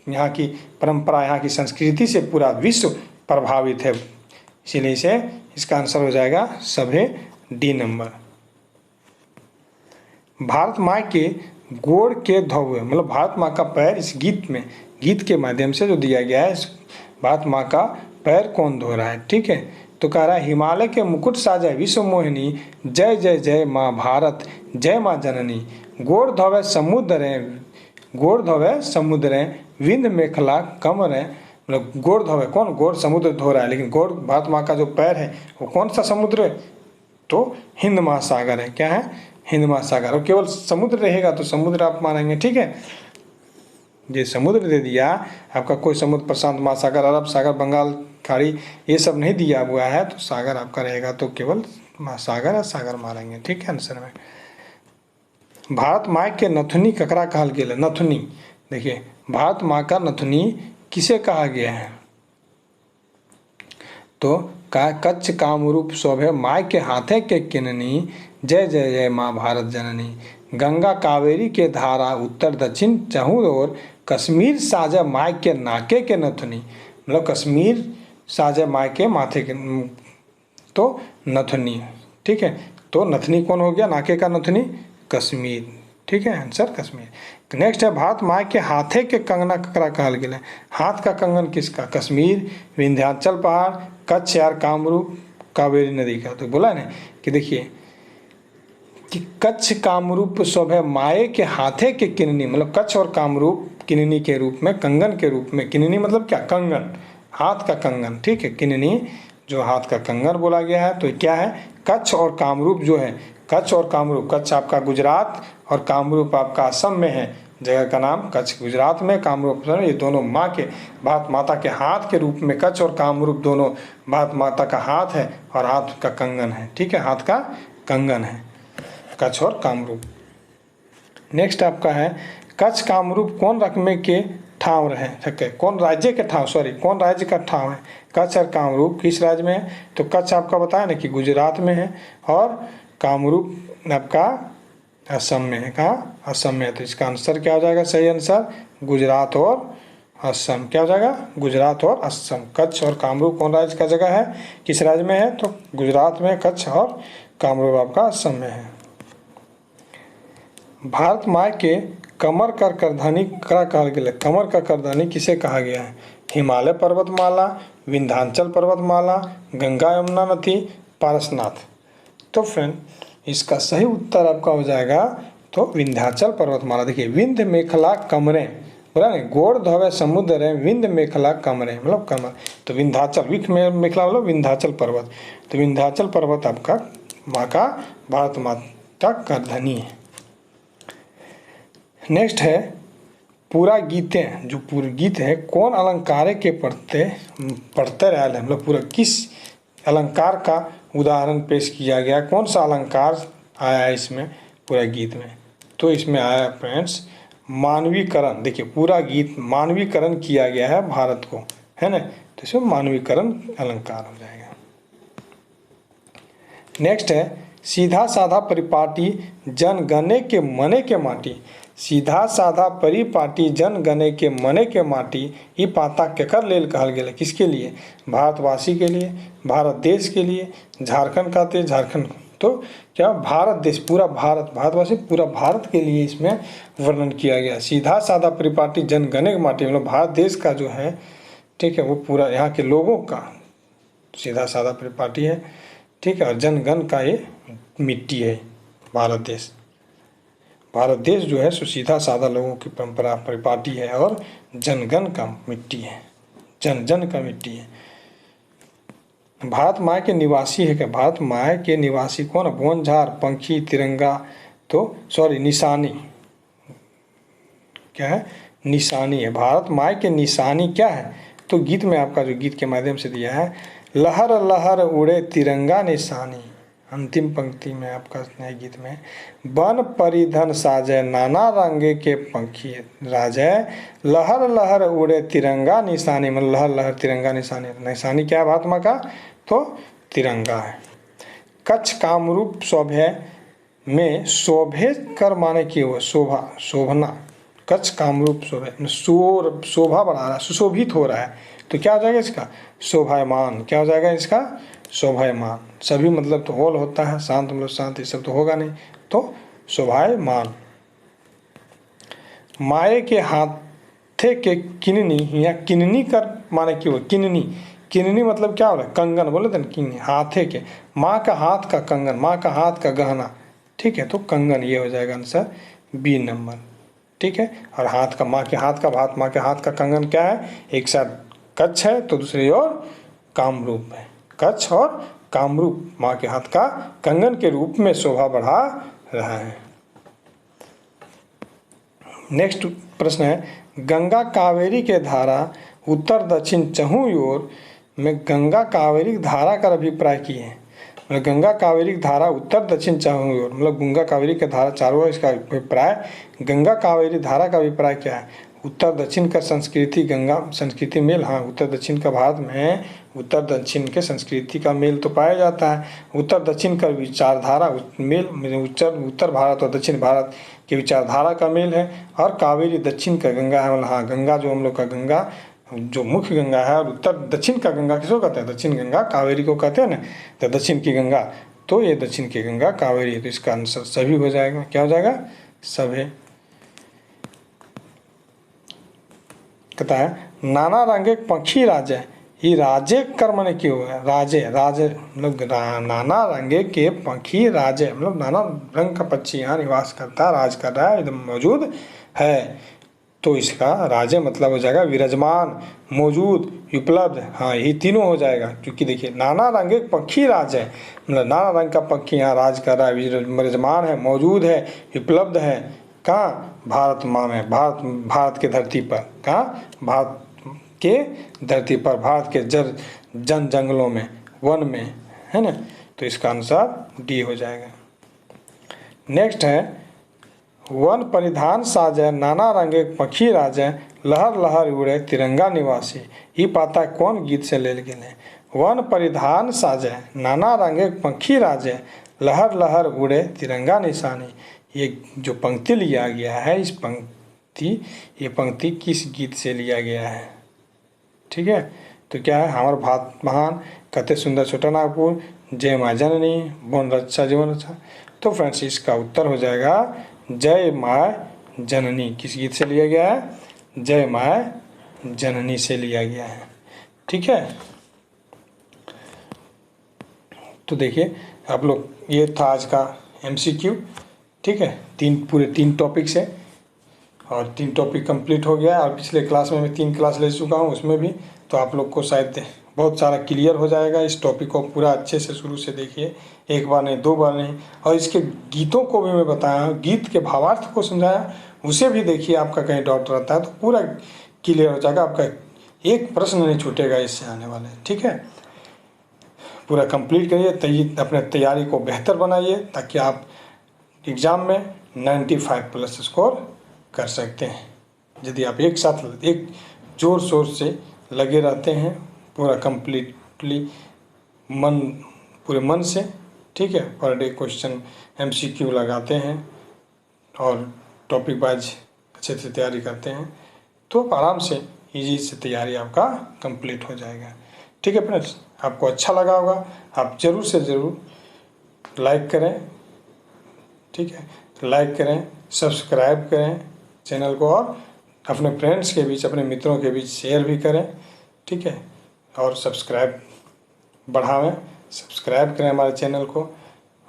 यहाँ की परंपरा, यहाँ की संस्कृति से पूरा विश्व प्रभावित है। इसीलिए इसे इसका आंसर हो जाएगा सभे डी नंबर। भारत माँ के गोड़ के धोवे, मतलब भारत माँ का पैर इस गीत के माध्यम से जो दिया गया है, भारत माँ का पैर कौन धो रहा है? ठीक है, तो कह रहा है हिमालय के मुकुट साजय विश्व मोहिनी, जय जय जय माँ भारत, जय माँ जननी। गोड़ धोवे समुद्र विंध्य मेखला कमर। मतलब गोड़ धोवे कौन? गोड़ समुद्र धो रहा है, लेकिन गोड़ भारत माँ का जो पैर है वो कौन सा समुद्र है? तो हिंद महासागर है। क्या है? हिंद महासागर। और केवल समुद्र रहेगा तो समुद्र आप मानेंगे। ठीक है, ये समुद्र दे दिया आपका, कोई समुद्र प्रशांत महासागर, अरब सागर, बंगाल खाड़ी, ये सब नहीं दिया हुआ है, तो सागर आपका रहेगा तो केवल सागर है, सागर मारेंगे। ठीक है आंसर में। भारत माँ के नथुनी ककरा कहल गेल? नथुनी, देखिए भारत माँ का नथुनी किसे कहा गया है? तो का कच्छ कामरूप शोभे माय के हाथे के किननी, जय जय जय माँ भारत जननी। गंगा कावेरी के धारा उत्तर दक्षिण चहु ओर, कश्मीर साजे माय के नाके के नथुनी। मतलब कश्मीर साजे माय के माथे के तो नथुनी। ठीक है, तो नथनी कौन हो गया? नाके का नथुनी कश्मीर। ठीक है आंसर कश्मीर। नेक्स्ट है भारत माँ के हाथे के कंगना ककरा कहल गेल? हाथ का कंगन किसका? कश्मीर, विंध्याचल पहाड़, कच्छ यार कामरूप, कावेरी नदी का। तो बोला ना कि देखिए कि कच्छ कामरूप शोभे माए के हाथे के किननी, मतलब कच्छ और कामरूप किननी के रूप में, कंगन के रूप में। किननी मतलब क्या? कंगन, हाथ का कंगन। ठीक है, किननी जो हाथ का कंगन बोला गया है। तो क्या है? कच्छ और कामरूप जो है, कच्छ और कामरूप, कच्छ आपका गुजरात और कामरूप आपका असम में है। जगह का नाम कच्छ गुजरात में, कामरूप, ये दोनों माँ के, भारत माता के हाथ के रूप में कच्छ और कामरूप दोनों भारत माता का हाथ है और हाथ का कंगन है। ठीक है, हाथ का कंगन है कच्छ और कामरूप। नेक्स्ट आपका है कच्छ कामरूप कौन रकमे के ठाव रहे? ठीक है, कौन राज्य के ठाव, सॉरी कौन राज्य का ठाव है? कच्छ और कामरूप किस राज्य में है? तो कच्छ आपका बताया ना कि गुजरात में है और कामरूप आपका असम में है। कहाँ? असम में है। तो इसका आंसर क्या हो जाएगा? सही आंसर गुजरात और असम। क्या हो जाएगा? गुजरात और असम। कच्छ और कामरूप कौन राज्य का जगह है, किस राज्य में है? तो गुजरात में कच्छ और कामरूप आपका असम में है। भारत माँ के कमर का करधनी ककरा कहल गेल? कमर का करधनी किसे कहा गया है? हिमालय पर्वतमाला, विंध्याचल पर्वतमाला, गंगा यमुना नदी, पारसनाथ। तो फ्रेंड इसका सही उत्तर आपका हो जाएगा तो विंध्याचल पर्वतमाला। देखिए विंध्य मेखला कमरे, बोला नहीं, गोड़ धोवे समुद्र है, विंध्य मेखला कमरे, मतलब कमर। तो विंध्याचल, विख में मेखला मतलब विंध्याचल पर्वत। तो विंध्याचल पर्वत आपका माँ का, भारत माता का करधनी है। नेक्स्ट है पूरा गीतें, जो पूरे गीत है कौन अलंकार के पढ़ते रहे हैं? मतलब पूरा किस अलंकार का उदाहरण पेश किया गया? कौन सा अलंकार आया है इसमें पूरा गीत में? तो इसमें आया फ्रेंड्स मानवीकरण। देखिए पूरा गीत मानवीकरण किया गया है भारत को, है ना, तो इसमें मानवीकरण अलंकार हो जाएगा। नेक्स्ट है सीधा साधा परिपाटी जन गने के मने के माटी। सीधा साधा परिपाटी जन गने के मने के माटी, ये पाता केकर लेल कहल गेल? किसके लिए? भारतवासी के लिए, भारत देश के लिए, झारखंड का थे झारखंड। तो क्या भारत देश, पूरा भारत, भारतवासी पूरा भारत के लिए इसमें वर्णन किया गया। सीधा साधा परिपाटी जन गने के माटी मतलब भारत देश का जो है, ठीक है, वो पूरा यहाँ के लोगों का सीधा साधा परिपाटी है। ठीक है, और जनगण का ये मिट्टी है भारत देश। भारत देश जो है सो सीधा साधा लोगों की परंपरा परिपाटी है और जनगण का मिट्टी है, जन जन का मिट्टी है। भारत माँ के निवासी है क्या? भारत माँ के निवासी कौन? बोनझार, पंखी, तिरंगा, तो सॉरी निशानी, क्या है? निशानी है। भारत माँ के निशानी क्या है? तो गीत में आपका जो गीत के माध्यम से दिया है, लहर लहर उड़े तिरंगा निशानी। अंतिम पंक्ति में आपका नए गीत में वन परिधन साजय नाना रंगे के पंखी राजय, लहर लहर उड़े तिरंगा निशानी, मतलब लहर लहर तिरंगा निशानी। निशानी क्या है भारत माँ का? तो तिरंगा है। कच्छ कामरूप शोभे में शोभे कर माने की हो शोभा, शोभना। कच्छ कामरूप शोभे शोभा बढ़ा रहा है, सुशोभित हो रहा है। तो क्या हो जाएगा इसका? शोभायमान। क्या हो जाएगा इसका? शोभायमान। सभी मतलब तो होल होता है, शांत मतलब शांत, ये सब तो होगा नहीं, तो शोभायमान। माए के हाथे के किननी या किननी कर माने की हो किननी। किननी मतलब क्या हो रहा है? कंगन बोले थे ना, किन्नी हाथे के, माँ का हाथ का कंगन, माँ का हाथ का गहना। ठीक है, तो कंगन ये हो जाएगा आंसर बी नंबर। ठीक है, और हाथ का, माँ के हाथ का, भारत माँ के हाथ का कंगन क्या है? एक साइड कच्छ है तो दूसरी ओर कामरूप है। कच्छ और कामरूप माँ के हाथ का कंगन के रूप में शोभा बढ़ा रहा है। नेक्स्ट प्रश्न है गंगा कावेरी के धारा उत्तर दक्षिण चहुं ओर में गंगा कावेरी धारा का अभिप्राय की है। मतलब गंगा कावेरी की धारा उत्तर दक्षिण चारों ओर, मतलब गंगा कावेरी की धारा चारों ओर, इसका अभिप्राय गंगा कावेरी धारा का अभिप्राय क्या है, उत्तर दक्षिण का संस्कृति गंगा संस्कृति मेल। हाँ, उत्तर दक्षिण का भारत में उत्तर दक्षिण के संस्कृति का मेल तो पाया जाता है, उत्तर दक्षिण का विचारधारा मेल, उत्तर भारत और दक्षिण भारत की विचारधारा का मेल है। और कावेरी दक्षिण का गंगा है, मतलब हाँ, गंगा जो हम लोग का गंगा जो मुख्य गंगा है, और उत्तर दक्षिण का गंगा किसको कहते हैं, दक्षिण गंगा कावेरी को कहते हैं ना, तो दक्षिण की गंगा, तो ये दक्षिण की गंगा कावेरी है। तो इसका आंसर सभी हो जाएगा, क्या हो जाएगा, सभी। कहता है नाना रंगे पक्षी राजे, ये राजे कर्म ने क्यों है, राजे राजे मतलब नाना रंगे के पक्षी राजे, मतलब नाना रंग का पक्षी यहाँ निवास करता है, राज कर रहा है, एकदम मौजूद है। तो इसका राजे मतलब हो जाएगा विराजमान, मौजूद, उपलब्ध। हाँ, यही तीनों हो जाएगा, क्योंकि देखिए नाना रंग एक पक्षी राज है, मतलब नाना रंग का पक्षी यहाँ राज कर रहा है, विराजमान है, मौजूद है, उपलब्ध है। कहाँ, भारत माँ में, भारत के धरती पर, कहाँ, भारत के धरती पर, भारत के जन जंगलों में, वन में, है ना। तो इसका आंसर डी हो जाएगा। नेक्स्ट है वन परिधान साजय नाना रंगे पक्षी राजे, लहर लहर उड़े तिरंगा निवासी, ये पाता कौन गीत से ले गए। वन परिधान साजय नाना रंगे पक्षी राजे, लहर लहर उड़े तिरंगा निशानी, ये जो पंक्ति लिया गया है, ये पंक्ति किस गीत से लिया गया है, ठीक है। तो क्या है, हमार भात महान, कते सुंदर छोटा नागपुर, जय माँ जननी, बोन रक्षा जीवन रक्षा। तो फ्रेंड्स इसका उत्तर हो जाएगा जय माँ जननी, किस गीत से लिया गया है, जय माँ जननी से लिया गया है, ठीक है। तो देखिए आप लोग, ये था आज का MCQ, ठीक है। पूरे तीन टॉपिक से, और 3 टॉपिक कंप्लीट हो गया, और पिछले क्लास में मैं 3 क्लास ले चुका हूँ, उसमें भी। तो आप लोग को शायद बहुत सारा क्लियर हो जाएगा। इस टॉपिक को पूरा अच्छे से शुरू से देखिए, एक बार नहीं, 2 बार नहीं। और इसके गीतों को भी मैं बताया, गीत के भावार्थ को समझाया, उसे भी देखिए, आपका कहीं डाउट रहता है तो पूरा क्लियर हो जाएगा, आपका एक प्रश्न नहीं छूटेगा इससे आने वाले, ठीक है। पूरा कंप्लीट करिए, अपने तैयारी को बेहतर बनाइए, ताकि आप एग्ज़ाम में 95+ स्कोर कर सकते हैं। यदि आप एक साथ एक जोर शोर से लगे रहते हैं, पूरा कंप्लीटली पूरे मन से, ठीक है, पर डे क्वेश्चन MCQ लगाते हैं, और टॉपिक वाइज अच्छे से तैयारी करते हैं, तो आराम से इजी से तैयारी आपका कंप्लीट हो जाएगा, ठीक है फ्रेंड्स। आपको अच्छा लगा होगा, आप ज़रूर से ज़रूर लाइक करें, ठीक है, लाइक करें, सब्सक्राइब करें चैनल को, और अपने फ्रेंड्स के बीच, अपने मित्रों के बीच शेयर भी करें, ठीक है। और सब्सक्राइब बढ़ावें, सब्सक्राइब करें हमारे चैनल को,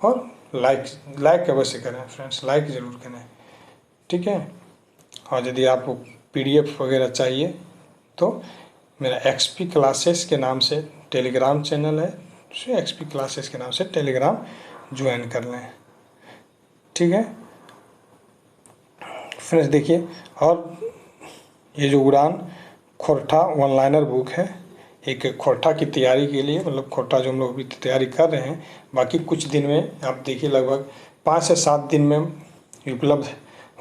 और लाइक अवश्य करें फ्रेंड्स, लाइक ज़रूर करें, ठीक है। और यदि आपको PDF वगैरह चाहिए तो मेरा XP क्लासेस के नाम से टेलीग्राम चैनल है, उसे XP क्लासेस के नाम से टेलीग्राम ज्वाइन कर लें, ठीक है फ्रेंड्स। देखिए, और ये जो उड़ान खोरठा ऑनलाइनर बुक है, एक खोरठा की तैयारी के लिए, मतलब खोरठा जो हम लोग अभी तैयारी कर रहे हैं, बाकी कुछ दिन में आप देखिए, लगभग 5 से 7 दिन में उपलब्ध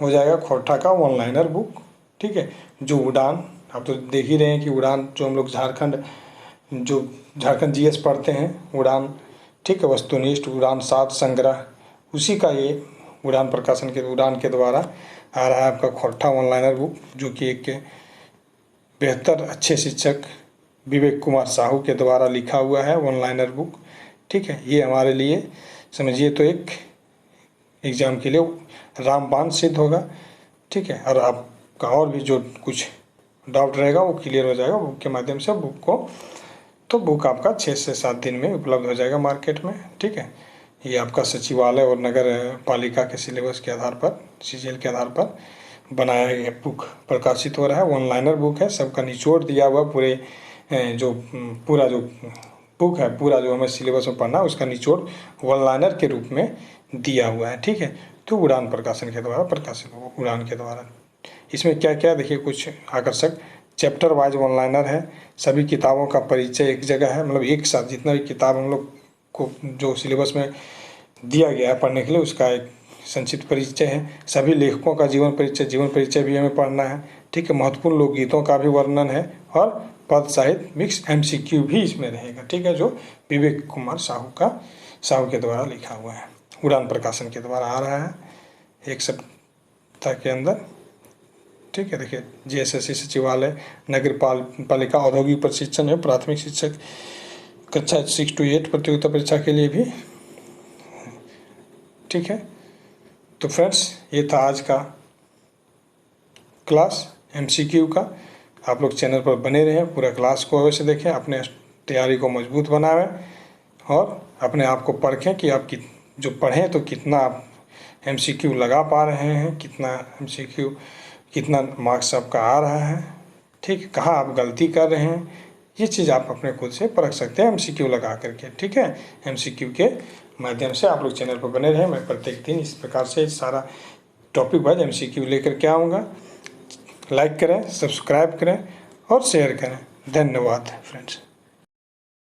हो जाएगा खोरठा का ऑनलाइनर बुक, ठीक है। जो उड़ान, आप तो देख ही रहे हैं कि उड़ान जो हम लोग झारखंड GS पढ़ते हैं, उड़ान, ठीक है, वस्तुनिष्ठ उड़ान 7 संग्रह, उसी का ये उड़ान प्रकाशन के उड़ान के द्वारा आ रहा है आपका खोरठा ऑनलाइनर बुक, जो कि एक बेहतर अच्छे शिक्षक विवेक कुमार साहू के द्वारा लिखा हुआ है ऑनलाइनर बुक, ठीक है। ये हमारे लिए समझिए तो एक एग्ज़ाम के लिए रामबाण सिद्ध होगा, ठीक है। और आपका और भी जो कुछ डाउट रहेगा वो क्लियर हो जाएगा बुक के माध्यम से, बुक को, तो बुक आपका 6 से 7 दिन में उपलब्ध हो जाएगा मार्केट में, ठीक है। ये आपका सचिवालय और नगर पालिका के सिलेबस के आधार पर, CGL के आधार पर बनाया गया बुक प्रकाशित हो रहा है, ऑनलाइनर बुक है, सबका निचोड़ दिया हुआ, पूरे जो पूरा जो बुक है, पूरा जो हमें सिलेबस में पढ़ना है, उसका निचोड़ ऑनलाइनर के रूप में दिया हुआ है, ठीक है। तो उड़ान प्रकाशन के द्वारा प्रकाशित हुआ, उड़ान के द्वारा। इसमें क्या क्या देखिए, कुछ आकर्षक चैप्टर वाइज ऑनलाइनर है, सभी किताबों का परिचय एक जगह है, मतलब एक साथ जितना भी किताब हम लोग को जो सिलेबस में दिया गया है पढ़ने के लिए उसका एक संक्षिप्त परिचय है। सभी लेखकों का जीवन परिचय भी हमें पढ़ना है। ठीक है, महत्वपूर्ण लोकगीतों का भी वर्णन है और पद साहित्य मिक्स MCQ भी इसमें रहेगा। ठीक है, जो विवेक कुमार साहू के द्वारा लिखा हुआ है, उड़ान प्रकाशन के द्वारा आ रहा है एक सप्ताह के अंदर। ठीक है, देखिए GSSC सचिवालय नगर पालिका औद्योगिक प्रशिक्षण है, प्राथमिक शिक्षक कक्षा 6 to 8 प्रतियोगिता परीक्षा के लिए भी। ठीक है, तो फ्रेंड्स ये था आज का क्लास MCQ का। आप लोग चैनल पर बने रहें, पूरा क्लास को अवश्य देखें, अपने तैयारी को मजबूत बनावें और अपने आप को परखें कि आप जो पढ़ें तो कितना आप MCQ लगा पा रहे हैं, कितना मार्क्स आपका आ रहा है। ठीक है, कहाँ आप गलती कर रहे हैं, ये चीज़ आप अपने खुद से परख सकते हैं MCQ लगा करके। ठीक है, MCQ के माध्यम से आप लोग चैनल पर बने रहें। मैं प्रत्येक दिन इस प्रकार से सारा टॉपिक वाइज MCQ लेकर के आऊँगा। लाइक करें, सब्सक्राइब करें और शेयर करें। धन्यवाद फ्रेंड्स।